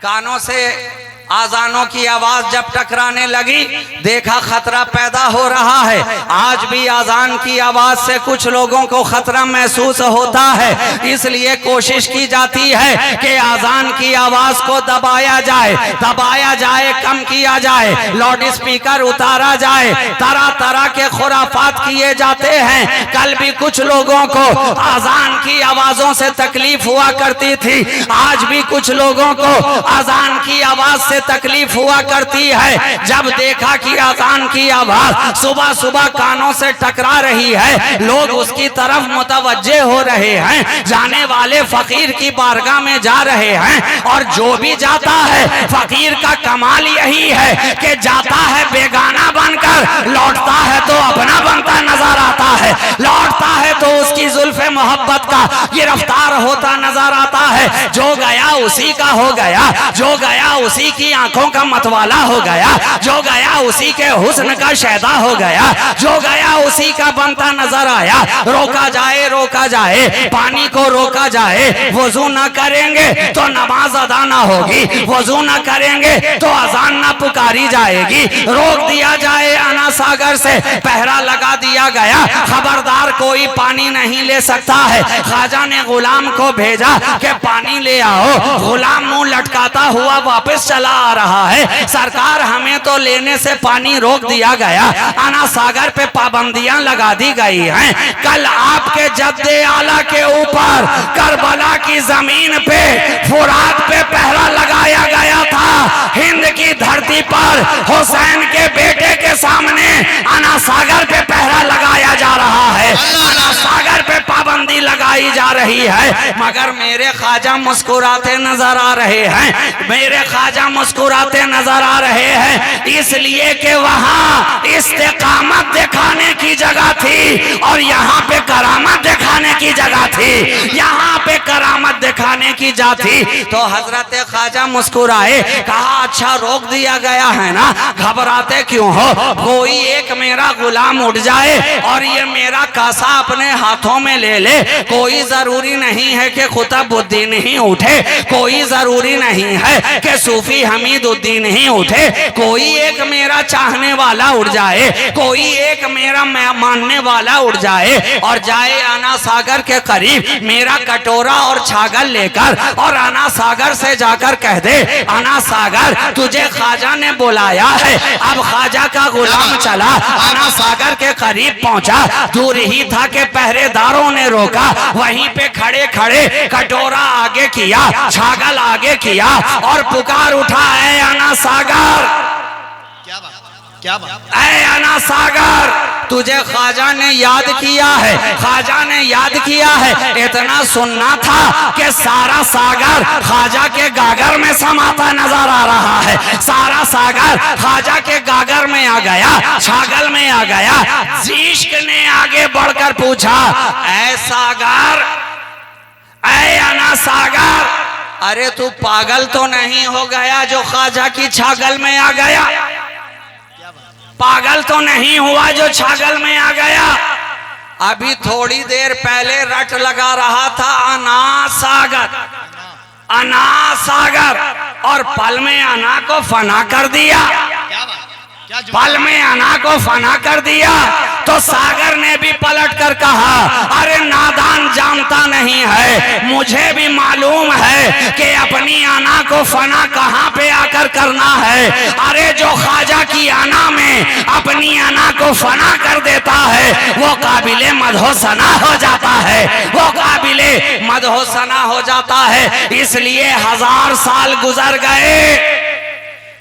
कानों से आजानों की आवाज जब टकराने लगी, देखा खतरा पैदा हो रहा है। आज भी आजान की आवाज से कुछ लोगों को खतरा महसूस होता है, इसलिए कोशिश की जाती है कि आजान की आवाज को दबाया जाए, दबाया जाए, कम किया जाए, लाउड स्पीकर उतारा जाए, तरह तरह के खुराफात किए जाते हैं। कल भी कुछ लोगों को आजान की आवाजों से तकलीफ हुआ करती थी, आज भी कुछ लोगों को आजान की आवाज से तकलीफ हुआ करती है। जब देखा कि आजान की आवाज सुबह सुबह कानों से टकरा रही है, लोग उसकी तरफ मुतवज्जे हो रहे हैं, जाने वाले फकीर की बारगाह में जा रहे हैं। और जो भी जाता है, फकीर का कमाल यही है कि जाता है बेगाना बनकर, लौटता है तो अपना बनता नजर आता है, लौटता है तो उसकी जुल्फे मोहब्बत का गिरफ्तार होता नजर आता है। जो गया उसी का हो गया, जो गया उसी की आंखों का मतवाला हो गया, जो गया उसी के हुस्न का शैदा हो गया, जो गया उसी का बनता नजर आया। रोका जाए, रोका जाए, पानी को रोका जाए, वजू न करेंगे तो नमाज अदा ना होगी, वजू न करेंगे तो अजान ना पुकारी जाएगी। रोक दिया जाए, आना सागर से पहरा लगा दिया गया, खबरदार कोई पानी नहीं ले सकता है। ख्वाजा ने गुलाम को भेजा कि पानी ले आओ। गुलाम मुंह लटकाता हुआ वापस चला आ रहा है, सरकार हमें तो लेने से पानी रोक दिया गया, आना सागर पे पाबंदियां लगा दी गई हैं। कल आपके जद्दे आला के ऊपर करबला की जमीन पे, फुरात पे पहरा लगाया गया था। हिंद की धरती पर हुसैन के बेटे के सामने आना सागर पे पहरा लगाया जा रहा है, आना सागर पे पाबंदी लगाई जा रही है। मगर मेरे ख्वाजा मुस्कुराते नजर आ रहे हैं, मेरे ख्वाजा मुस्कुराते नजर आ रहे हैं, इसलिए कि वहां इस्तेकामत दिखाने की जगह थी और यहाँ पे करामत दिखाने की जगह थी, यहाँ पे करामत दिखाने की जगह थी। तो हजरत ख्वाजा मुस्कुराए, कहा अच्छा रोक दिया गया है ना, घबराते क्यों हो, कोई एक मेरा गुलाम उठ जाए और ये मेरा कासा अपने हाथों में ले ले। कोई जरूरी नहीं है कि कुतुबुद्दीन ही उठे, कोई जरूरी नहीं है कि सूफी हमीदुद्दीन ही उठे, कोई एक मेरा चाहने वाला उठ जाए, कोई एक मेरा मानने वाला उठ जाए और जाए आना सागर के करीब मेरा कटोरा और छागल लेकर, और आना सागर से जाकर कह दे, आना सागर तुझे ख्वाजा ने बुलाया है। अब ख्वाजा का गुलाम चला आना सागर के करीब पहुंचा, दूर ही था कि पहरेदारों ने रोका, वहीं पे खड़े खड़े कटोरा आगे किया, छागल आगे किया और पुकार उठा है आना सागर। क्या बात, क्या बात। ऐ अना सागर, तुझे ख्वाजा ने याद किया है, ख्वाजा ने याद किया है। इतना सुनना था कि सारा सागर ख्वाजा के गागर में समाता नजर आ रहा है। सारा सागर ख्वाजा के गागर में आ गया, छागल में आ गया। इश्क ने आगे बढ़कर पूछा, ऐ सागर, ऐ अना सागर, अरे तू पागल तो नहीं हो गया जो ख्वाजा की छागल में आ गया? पागल तो नहीं हुआ जो छागल में आ गया? अभी थोड़ी देर पहले रट लगा रहा था अना सागर, अना सागर, और पल में अना को फना कर दिया। पल में अना को फना कर दिया तो सागर ने भी पलट कर कहा, अरे नादान जानता नहीं है, मुझे भी मालूम है कि अपनी अना को फना कहाँ पे आकर करना है। अरे जो ख्वाजा की अना में अपनी अना को फना कर देता है वो काबिले मदहो सना हो जाता है, वो काबिले मदहो सना हो जाता है। इसलिए 1000 साल गुजर गए,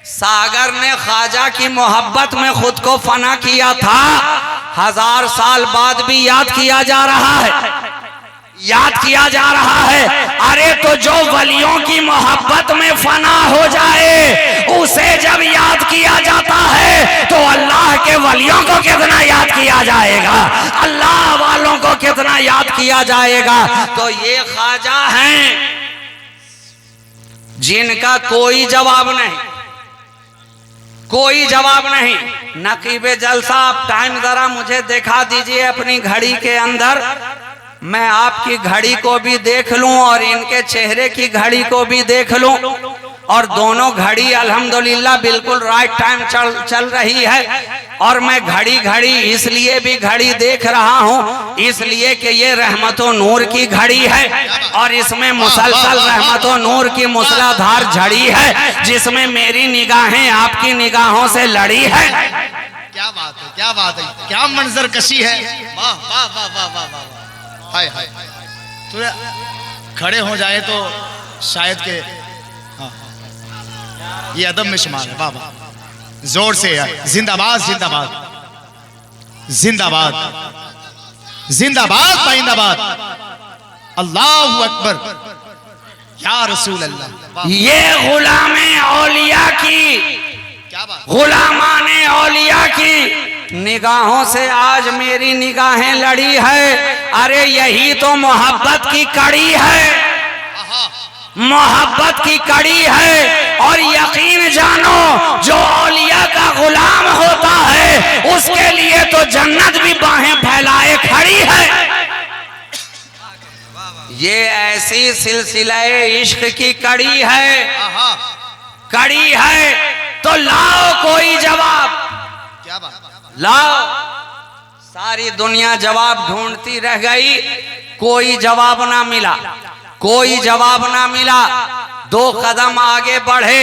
सागर ने ख्वाजा की मोहब्बत में खुद को फना किया था। 1000 साल बाद भी याद किया जा रहा है, याद किया जा रहा है। अरे तो जो वलियों की मोहब्बत में फना हो जाए उसे जब याद किया जाता है तो अल्लाह के वलियों को कितना याद किया जाएगा, अल्लाह वालों को कितना याद किया जाएगा। तो ये ख्वाजा हैं जिनका कोई जवाब नहीं, कोई जवाब नहीं। नकीबे जलसा, आप टाइम जरा मुझे दिखा दीजिए अपनी घड़ी के अंदर, मैं आपकी घड़ी को भी देख लूं और इनके चेहरे की घड़ी को भी देख लूं, और दोनों घड़ी अल्हम्दुलिल्लाह बिल्कुल राइट टाइम चल रही है। और मैं घड़ी इसलिए भी घड़ी देख रहा हूँ इसलिए कि ये रहमतो नूर की घड़ी है और इसमें मुसलसल रहमतो नूर की मूसलाधार झड़ी है जिसमें मेरी निगाहें आपकी निगाहों से लड़ी है। क्या बात है, क्या बात है, क्या मंजर कशी है। वाह वाह वाह वाह वाह वाह, हाय हाय। तो खड़े हो जाए तो शायद के हाँ, ये अदब में शुमार है। वाह वाह, जोर से जिंदाबाद जिंदाबाद जिंदाबाद जिंदाबाद पाइंदाबाद, अल्लाहु अकबर, या रसूल अल्लाह। ये गुलामे औलिया की, क्या बात, गुलामाने औलिया की निगाहों से आज मेरी निगाहें लड़ी है। अरे यही तो मोहब्बत की कड़ी है, मोहब्बत की कड़ी है। और यकीन जानो जो औलिया का गुलाम होता है उसके लिए तो जन्नत भी बाहें फैलाए खड़ी है। ये ऐसी सिलसिले इश्क की कड़ी है, कड़ी है। तो लाओ कोई जवाब, क्या बात, लाओ। सारी दुनिया जवाब ढूंढती रह गई, कोई जवाब ना मिला, कोई जवाब ना मिला। 2 कदम आगे बढ़े,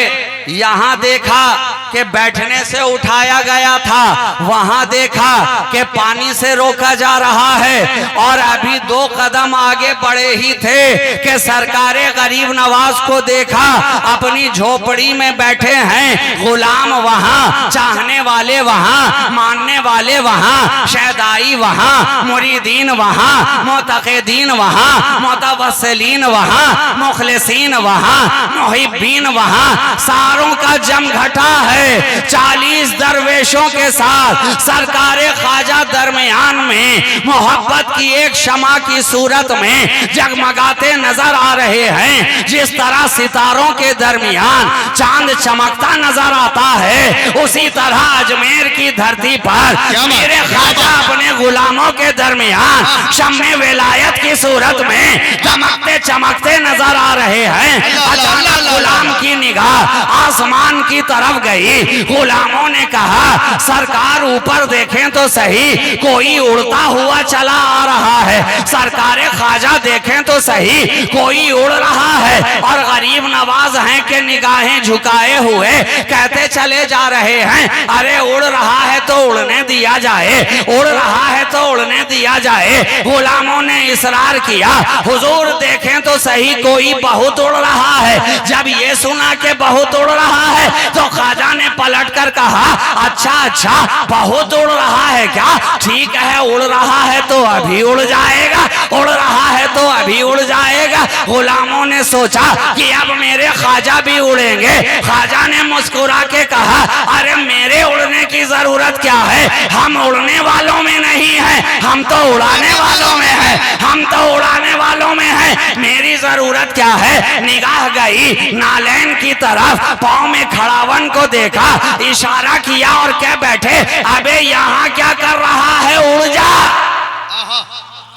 यहाँ देखा कि बैठने से उठाया गया था, वहां देखा कि पानी से रोका जा रहा है, और अभी 2 कदम आगे बढ़े ही थे कि सरकारे गरीब नवाज को देखा अपनी झोपड़ी में बैठे हैं। गुलाम वहां, चाहने वाले वहां, मानने वाले वहां, शहदाई वहां, मुरीदीन वहां, मोतक़ीदीन वहां, मुतवस्सिलीन वहां, मुखलिसीन वहां, मुहिब्बीन वहां, सारों का जमघटा है। 40 दरवेशों के साथ सरकारे ख्वाजा दरमियान में मोहब्बत की एक शमा की सूरत में जगमगाते नजर आ रहे हैं। जिस तरह सितारों के दरमियान चांद चमकता नजर आता है उसी तरह अजमेर की धरती पर मेरे ख्वाजा अपने गुलामों के दरमियान शम्मे विलायत की सूरत में चमकते चमकते नजर आ रहे हैं। अचानक गुलाम की निगाह आसमान की तरफ गई। गुलामों ने कहा, सरकार ऊपर देखें तो सही, कोई उड़ता हुआ चला आ रहा है। सरकारे ख्वाजा देखें तो सही, कोई उड़ रहा है। और गरीब नवाज हैं कि निगाहें झुकाए हुए कहते चले जा रहे हैं, अरे उड़ रहा है तो उड़ने दिया जाए, उड़ रहा है तो उड़ने दिया जाए। गुलामों ने इसरार किया, हुजूर देखें तो सही, कोई बहुत उड़ रहा है। जब ये सुना कि बहुत उड़ रहा रहा है? तो ख्वाजा ने पलट कर कहा, अच्छा अच्छा, बहुत उड़ रहा है क्या? ठीक है, उड़ रहा है तो अभी उड़ जाएगा, उड़ रहा है तो अभी उड़ जाएगा। गुलामों ने सोचा कि अब मेरे ख्वाजा भी उड़ेंगे। ख्वाजा ने मुस्कुरा के कहा, अरे मेरे उड़ने की जरूरत क्या है? हम उड़ने वालों में नहीं है, हम तो उड़ाने वालों में है, हम तो उड़ाने वालों में है। मेरी जरूरत क्या है? निगाह गई नालैन की तरफ, पाँव में खड़ावन को देखा, इशारा किया और कह बैठे, अबे यहाँ क्या कर रहा है? उड़ जा।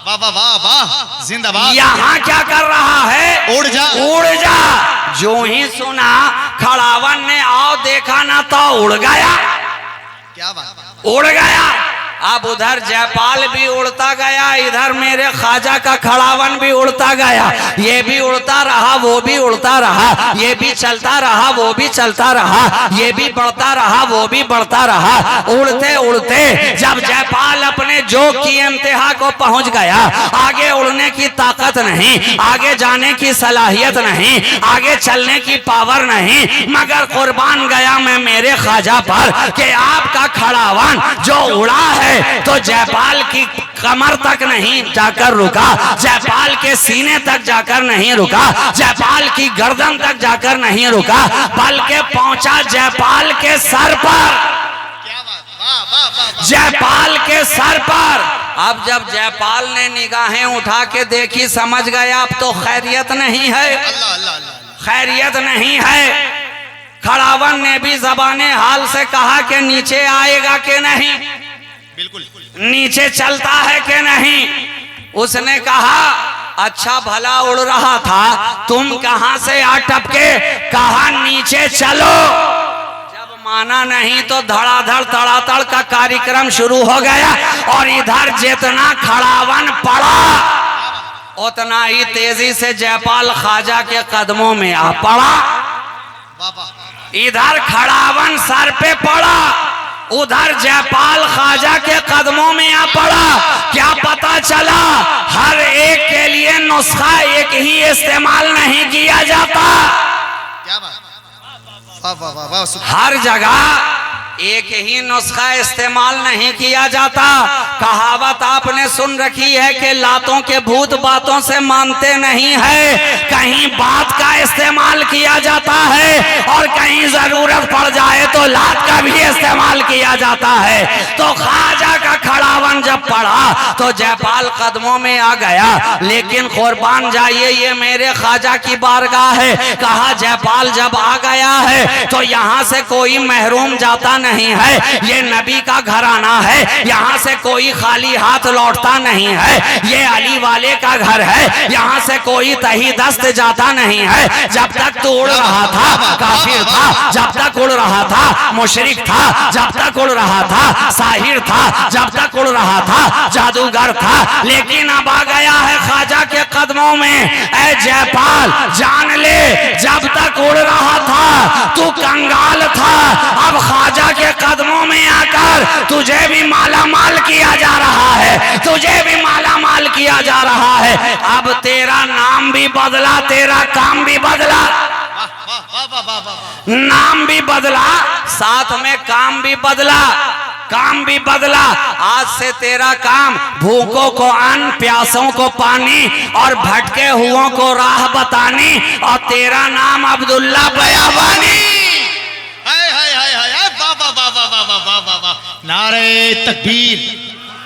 वाह वाह वाह वाह, जिंदाबाद। यहाँ क्या कर रहा है? उड़ जा, उड़ जा। जो ही सुना खड़ावन ने आओ देखा ना तो उड़ गया। क्या बात, उड़ गया। अब उधर जयपाल भी उड़ता गया, इधर मेरे ख्वाजा का खड़ावन भी उड़ता गया। ये भी उड़ता रहा, वो भी उड़ता रहा, ये भी चलता रहा, वो भी चलता रहा, ये भी बढ़ता रहा, वो भी बढ़ता रहा। उड़ते उड़ते जब जयपाल अपने जोक की इंतहा को पहुंच गया, आगे उड़ने की ताकत नहीं, आगे जाने की सलाहियत नहीं, आगे चलने की पावर नहीं, मगर कुर्बान गया मैं मेरे ख्वाजा पर कि आपका खड़ावन जो उड़ा है तो जयपाल की कमर तक नहीं जाकर रुका, जयपाल के सीने तक जाकर नहीं रुका, जयपाल की गर्दन तक जाकर नहीं रुका, बल्कि पहुंचा जयपाल के सर पर। जयपाल के सर पर। अब जब जयपाल ने निगाहें उठा के देखी, समझ गया अब तो खैरियत नहीं है, खैरियत नहीं है। खड़ावन ने भी ज़बाने हाल से कहा कि नीचे आएगा कि नहीं, बिल्कुल नीचे चलता है कि नहीं। उसने कहा, अच्छा भला उड़ रहा था, तुम कहां से आ टपके? कहा नीचे चलो। जब माना नहीं तो धड़ाधड़ तड़ातड़ का कार्यक्रम शुरू हो गया और इधर जितना खड़ावन पड़ा उतना ही तेजी से जयपाल ख्वाजा के कदमों में आ पड़ा। इधर खड़ावन सर पे पड़ा, उधर जयपाल ख्वाजा के कदमों में आ पड़ा। क्या पता चला? हर एक के लिए नुस्खा एक ही इस्तेमाल नहीं किया जाता। क्या बात, हर जगह एक ही नुस्खा इस्तेमाल नहीं किया जाता। कहावत आपने सुन रखी है कि लातों के भूत बातों से मानते नहीं है। कहीं बात का इस्तेमाल किया जाता है और कहीं जरूरत पड़ जाए तो लात का भी इस्तेमाल किया जाता है। तो ख्वाजा का खड़ावन जब पड़ा तो जयपाल कदमों में आ गया, लेकिन कुर्बान जाइए ये मेरे ख्वाजा की बारगाह है। कहा जयपाल जब आ गया है तो यहाँ से कोई महरूम जाता नहीं है, ये नबी का घराना है, यहाँ से कोई खाली हाथ लौटता नहीं है, ये अली वाले का घर है, यहाँ से कोई तही दस्त जाता नहीं है। जब तक तू उड़ रहा था काफिर था, जब तक उड़ रहा था मुशरिक था, जब तक उड़ रहा था साहिर था, जब तक उड़ रहा था जादूगर था, लेकिन अब आ गया है ख्वाजा के कदमों में। ऐ जयपाल जान ले, जब तक उड़ रहा था तू कंगाल था, अब ख्वाजा के कदमों में आकर तुझे भी माला माल किया जा रहा है, तुझे भी माला माल किया जा रहा है। अब तेरा नाम भी बदला, तेरा काम भी बदला, नाम भी बदला, साथ में काम भी बदला, काम भी बदला। आज से तेरा काम भूखों को अन्न, प्यासों को पानी और भटके हुओं को राह बतानी, और तेरा नाम अब्दुल्ला बयाबानी। नारे तकबीर।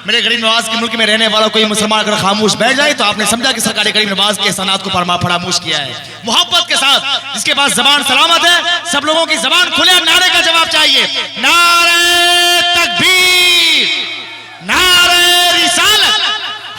मेरे गरीब नवाज के मुल्क में रहने वाला कोई मुसलमान अगर खामोश बैठ जाए तो आपने समझा कि सरकार गरीब नवाज के एहसानात को फरामोश किया है। मोहब्बत के साथ जिसके पास जबान सलामत है, सब लोगों की जबान खुले, नारे का जवाब चाहिए। नारे तकबीर, नारे रिसालत।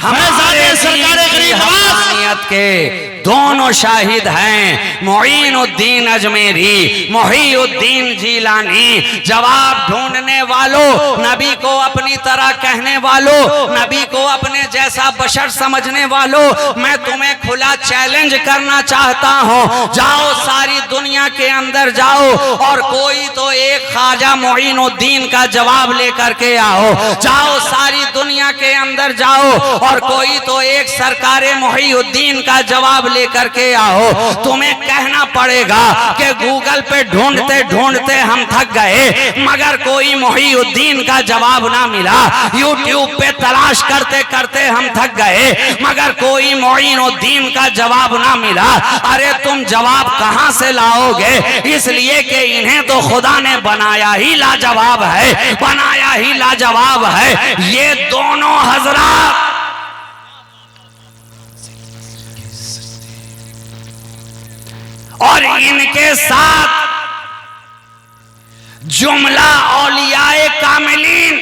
हमारे सरकार गरीब नवाज के दोनों शाहिद हैं, मोइनुद्दीन अजमेरी, मोहिउद्दीन जीलानी। जवाब ढूंढने वालों, नबी को अपनी तरह कहने वालों, नबी को अपने जैसा बशर समझने वालों, मैं तुम्हें खुला चैलेंज करना चाहता हूं। जाओ सारी दुनिया के अंदर जाओ और कोई तो एक ख्वाजा मोइनुद्दीन का जवाब लेकर के आओ। जाओ सारी दुनिया के अंदर जाओ और और कोई तो एक सरकारे मोहिउद्दीन का जवाब लेकर के आओ। तुम्हें कहना पड़ेगा कि गूगल पे ढूंढते ढूंढते हम थक गए मगर कोई मोहिउद्दीन का जवाब ना मिला। यूट्यूब पे तलाश करते करते हम थक गए मगर कोई मोइनुद्दीन का जवाब ना मिला। अरे तुम जवाब कहां से लाओगे? इसलिए कि इन्हें तो खुदा ने बनाया ही लाजवाब है, बनाया ही लाजवाब है। ये दोनों हजरात और इनके साथ जुमला औलियाए कामिलीन,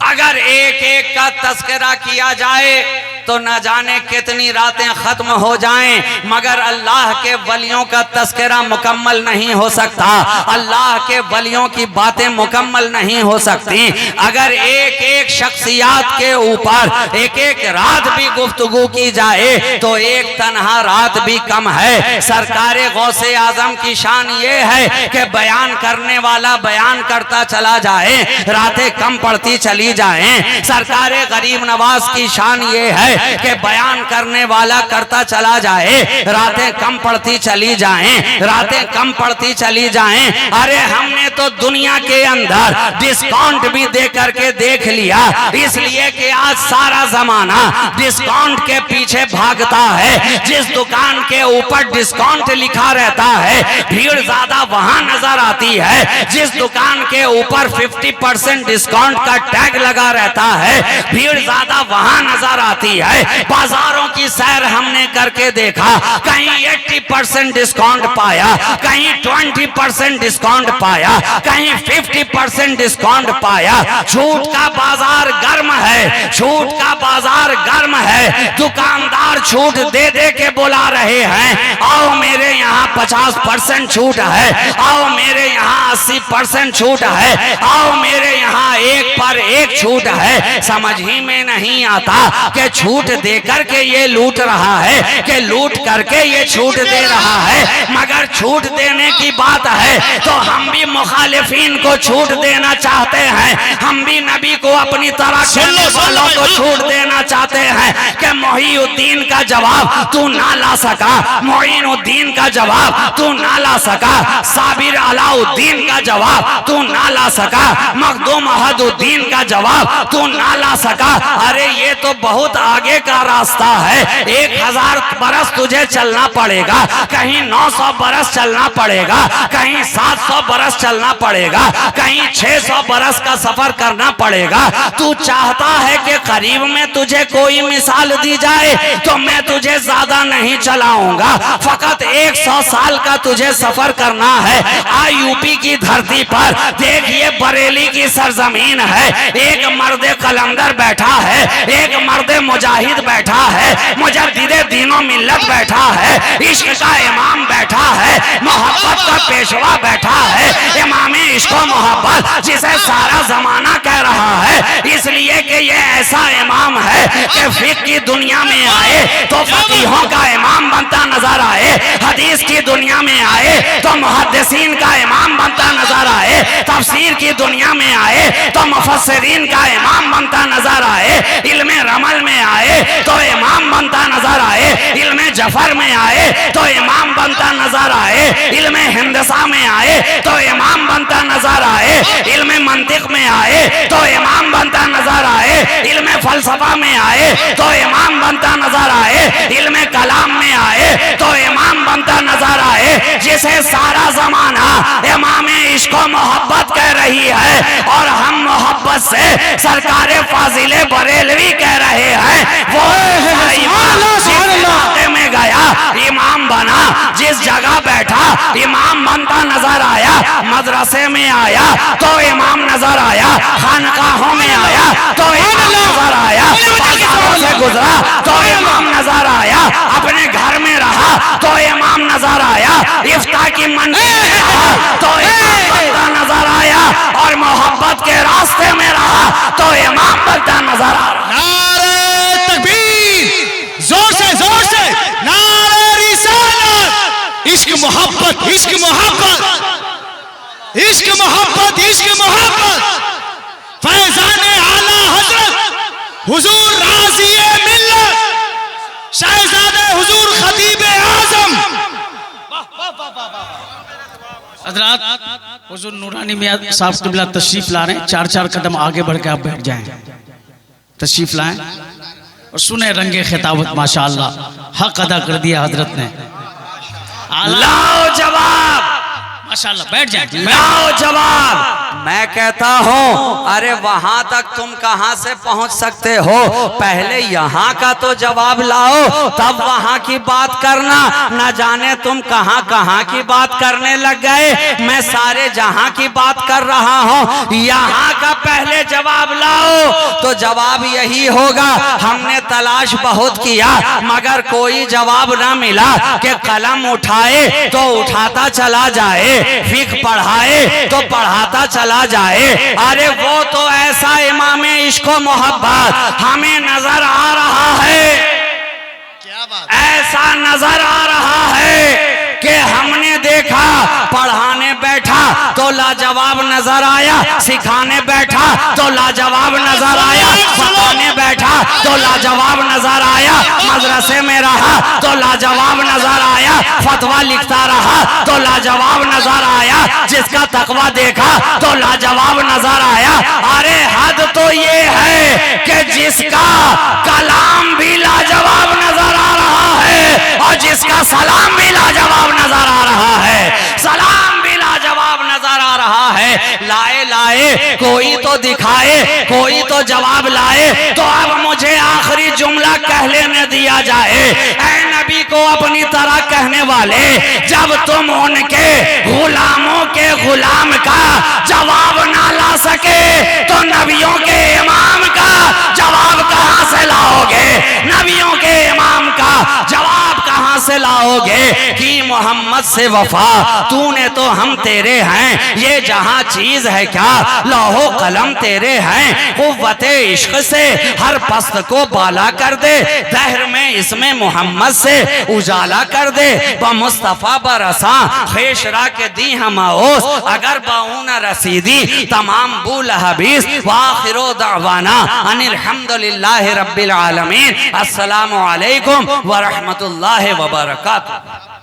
अगर एक एक का तस्करा किया जाए तो न जाने कितनी रातें खत्म हो जाएं मगर अल्लाह के वलियों का तस्करा मुकम्मल नहीं हो सकता। अल्लाह के वलियों की बातें मुकम्मल नहीं हो सकती। अगर एक एक शख्सियात के ऊपर एक एक रात भी गुफ्तगू की जाए तो एक तन्हा रात भी कम है। सरकारे गौसे आजम की शान ये है कि बयान करने वाला बयान करता चला जाए, रातें कम पड़ती चली जाएं। सरकारे गरीब नवाज की शान ये है कि बयान करने वाला करता चला जाए, रातें कम पड़ती चली जाएं, रातें कम पड़ती चली जाएं। अरे हमने तो दुनिया के अंदर डिस्काउंट भी दे करके देख लिया, इसलिए कि आज सारा जमाना डिस्काउंट के पीछे भागता है। जिस दुकान के ऊपर डिस्काउंट लिखा रहता है भीड़ ज्यादा वहां नजर आती है। जिस दुकान के ऊपर 50% डिस्काउंट का टैग लगा रहता है भीड़ ज्यादा वहां नजर आती है। बाजारों की सैर हमने करके देखा, कहीं 80% डिस्काउंट पाया, कहीं 20% डिस्काउंट पाया, कहीं 50% डिस्काउंट पाया। छूट का बाजार गर्म है, छूट का बाजार गर्म है। दुकानदार छूट दे दे के बुला रहे हैं, आओ मेरे यहाँ 50% छूट है, आओ मेरे यहाँ 80% छूट है, आओ मेरे यहाँ 1 पर 1 छूट है। समझ ही में नहीं आता कि छूट देकर के ये लूट रहा है कि लूट करके ये छूट दे रहा है। मगर छूट देने की बात है तो हम भी मुखालिफिन को छूट देना चाहते हैं, हम भी नबी को अपनी तरह कहने वालों को छूट देना चाहते हैं कि मोहिउद्दीन का जवाब तू ना ला सका, मोइनुद्दीन का जवाब तू ना ला सका, साबिर अलाउद्दीन का जवाब तू ना ला सका, मखदूम अहदुद्दीन का जवाब तू ना ला सका। अरे ये तो बहुत आगे का रास्ता है। 1000 बरस तुझे चलना पड़ेगा, कहीं 900 बरस चलना पड़ेगा, कहीं 700 बरस चलना पड़ेगा, कहीं 600 बरस का सफर करना पड़ेगा। तू चाहता है कि करीब में तुझे कोई मिसाल दी जाए तो मैं तुझे ज्यादा नहीं चलाऊंगा, फकत 100 साल का तुझे सफर करना है। आ यूपी की धरती पर देखिए बरेली की सरजमीन है, एक मर्द कलंदर बैठा है, एक मर्द मुजाहिद बैठा है, मुजद्दिदे दीनों मिल्लत बैठा है, इश्क का इमाम बैठा है, मोहब्बत का पेशवा बैठा है, इमाम इश्क व मोहब्बत जिसे सारा जमाना कह रहा है। इसलिए कि ये ऐसा इमाम है कि फिक्र की दुनिया में आए तो फकीहों का इमाम बनता नजर आए, हदीस की दुनिया में आए तो मुहद्दिसीन का इमाम बनता नजर आए, तफसीर की दुनिया में आए तो मुफस्सिरीन का इमाम बनता नजर आए, इल्मे रमल में आए तो इमाम बनता नजर आए, इल्मे जफर में आए तो इमाम बनता नजर आए, इल्मे हिंदसा में आए तो इमाम बनता नजर आए, इल्मे मंतिक में आए तो इमाम बनता नजर आए, इल्मे फलसफा में आए तो इमाम बनता नजर आए, इल्मे कलाम में आए तो इमाम बनता नजर आए। जिसे सारा जमाना इमाम इश्क व मोहब्बत कह रही है और हम मोहब्बत से सरकारे फाजिले बरेलवी कह रहे हैं, वो इलाके में गया इमाम बना, जिस जगह बैठा इमाम बनता नजर आया, मदरसे में आया तो इमाम नजर आया, खानकाहों में आया तो इमाम नजर आया, बाजारों से गुजरा तो इमाम नजर आया, अपने घर में रहा तो इमाम नजर आया, इफ्ता की मंजिल में रहा तो इमाम बनता नजर आया, और मोहब्बत के रास्ते में रहा तो इमाम बनता नजर आ रहा। नारे तकबीर, जोर से नारे रिसालत। इश्क मोहब्बत, इश्क मोहब्बत, इश्क मोहब्बत, इश्क मोहब्बत। फैजान आला हजरत हुजूर राज़ी मिल्लत शहजादे हुजूर खतीब आज़म। हजरात हुजूर नूरानी मियां साहब क़िबला तशरीफ ला रहे हैं। 4-4 कदम आगे बढ़ के आप बैठ जाएं, तशरीफ लाएं और सुने रंगे खिताबत। माशाअल्लाह हक अदा कर दिया हजरत ने। लाओ जवाब, माशाअल्लाह बैठ जाएं। लाओ जवाब। मैं कहता हूँ अरे वहां तक तुम कहां से पहुंच सकते हो, पहले यहाँ का तो जवाब लाओ, तब वहां की बात करना। न जाने तुम कहां कहां की बात करने लग गए। मैं सारे जहां की बात कर रहा हूँ, यहाँ का पहले जवाब लाओ। तो जवाब यही होगा, हमने तलाश बहुत किया मगर कोई जवाब ना मिला कि कलम उठाए तो उठाता चला जाए, फिक पढ़ाए तो पढ़ाता चला जाए। अरे वो तो ऐसा इमाम इश्क व मोहब्बत हमें नजर आ रहा है, क्या बात, ऐसा नजर आ रहा है कि हमने देखा पढ़ाने बैठा तो लाजवाब नजर आया, सिखाने बैठा तो लाजवाब नजर आया, बताने बैठा तो लाजवाब नजर आया, मदरसे में रहा तो लाजवाब नजर आया, फतवा लिखता रहा तो लाजवाब नजर आया, जिसका तकवा देखा तो लाजवाब नजर आया। अरे हद तो ये है कि जिसका कलाम भी लाजवाब नजर आ रहा है और जिसका सलाम भी लाजवाब नजर आ रहा है, सलाम भी लाजवाब नजर आ रहा है। लाए लाए कोई तो दिखाए, कोई तो जवाब लाए। तो अब मुझे आखिरी जुमला कह लेने दिया जाए। ऐ नबी को अपनी तरह कहने वाले, जब तुम उनके गुलामों के गुलाम का जवाब ना ला सके तो नबियों के इमाम का जवाब कहां से लाओगे? नबियों के इमाम का जवाब कहां से लाओगे? कि मोहम्मद से वफा तूने तो हम तेरे हैं, ये जहां चीज है क्या लौहो कलम तेरे हैं। कुव्वते इश्क से हर पस्त को बाला कर दे, दहर में इसमें मोहम्मद से उजाला कर दे। ब मुस्तफा बरसा खेशरा के दी हम ओस, अगर बाउन रसीदी तमाम बुल हबीस। वाखिरो दावाना अनिल हम्दुलिल्लाहि रब्बिल आलमीन। अस्सलामु अलैकुम व रहमतुल्लाहि व बरकातुहू।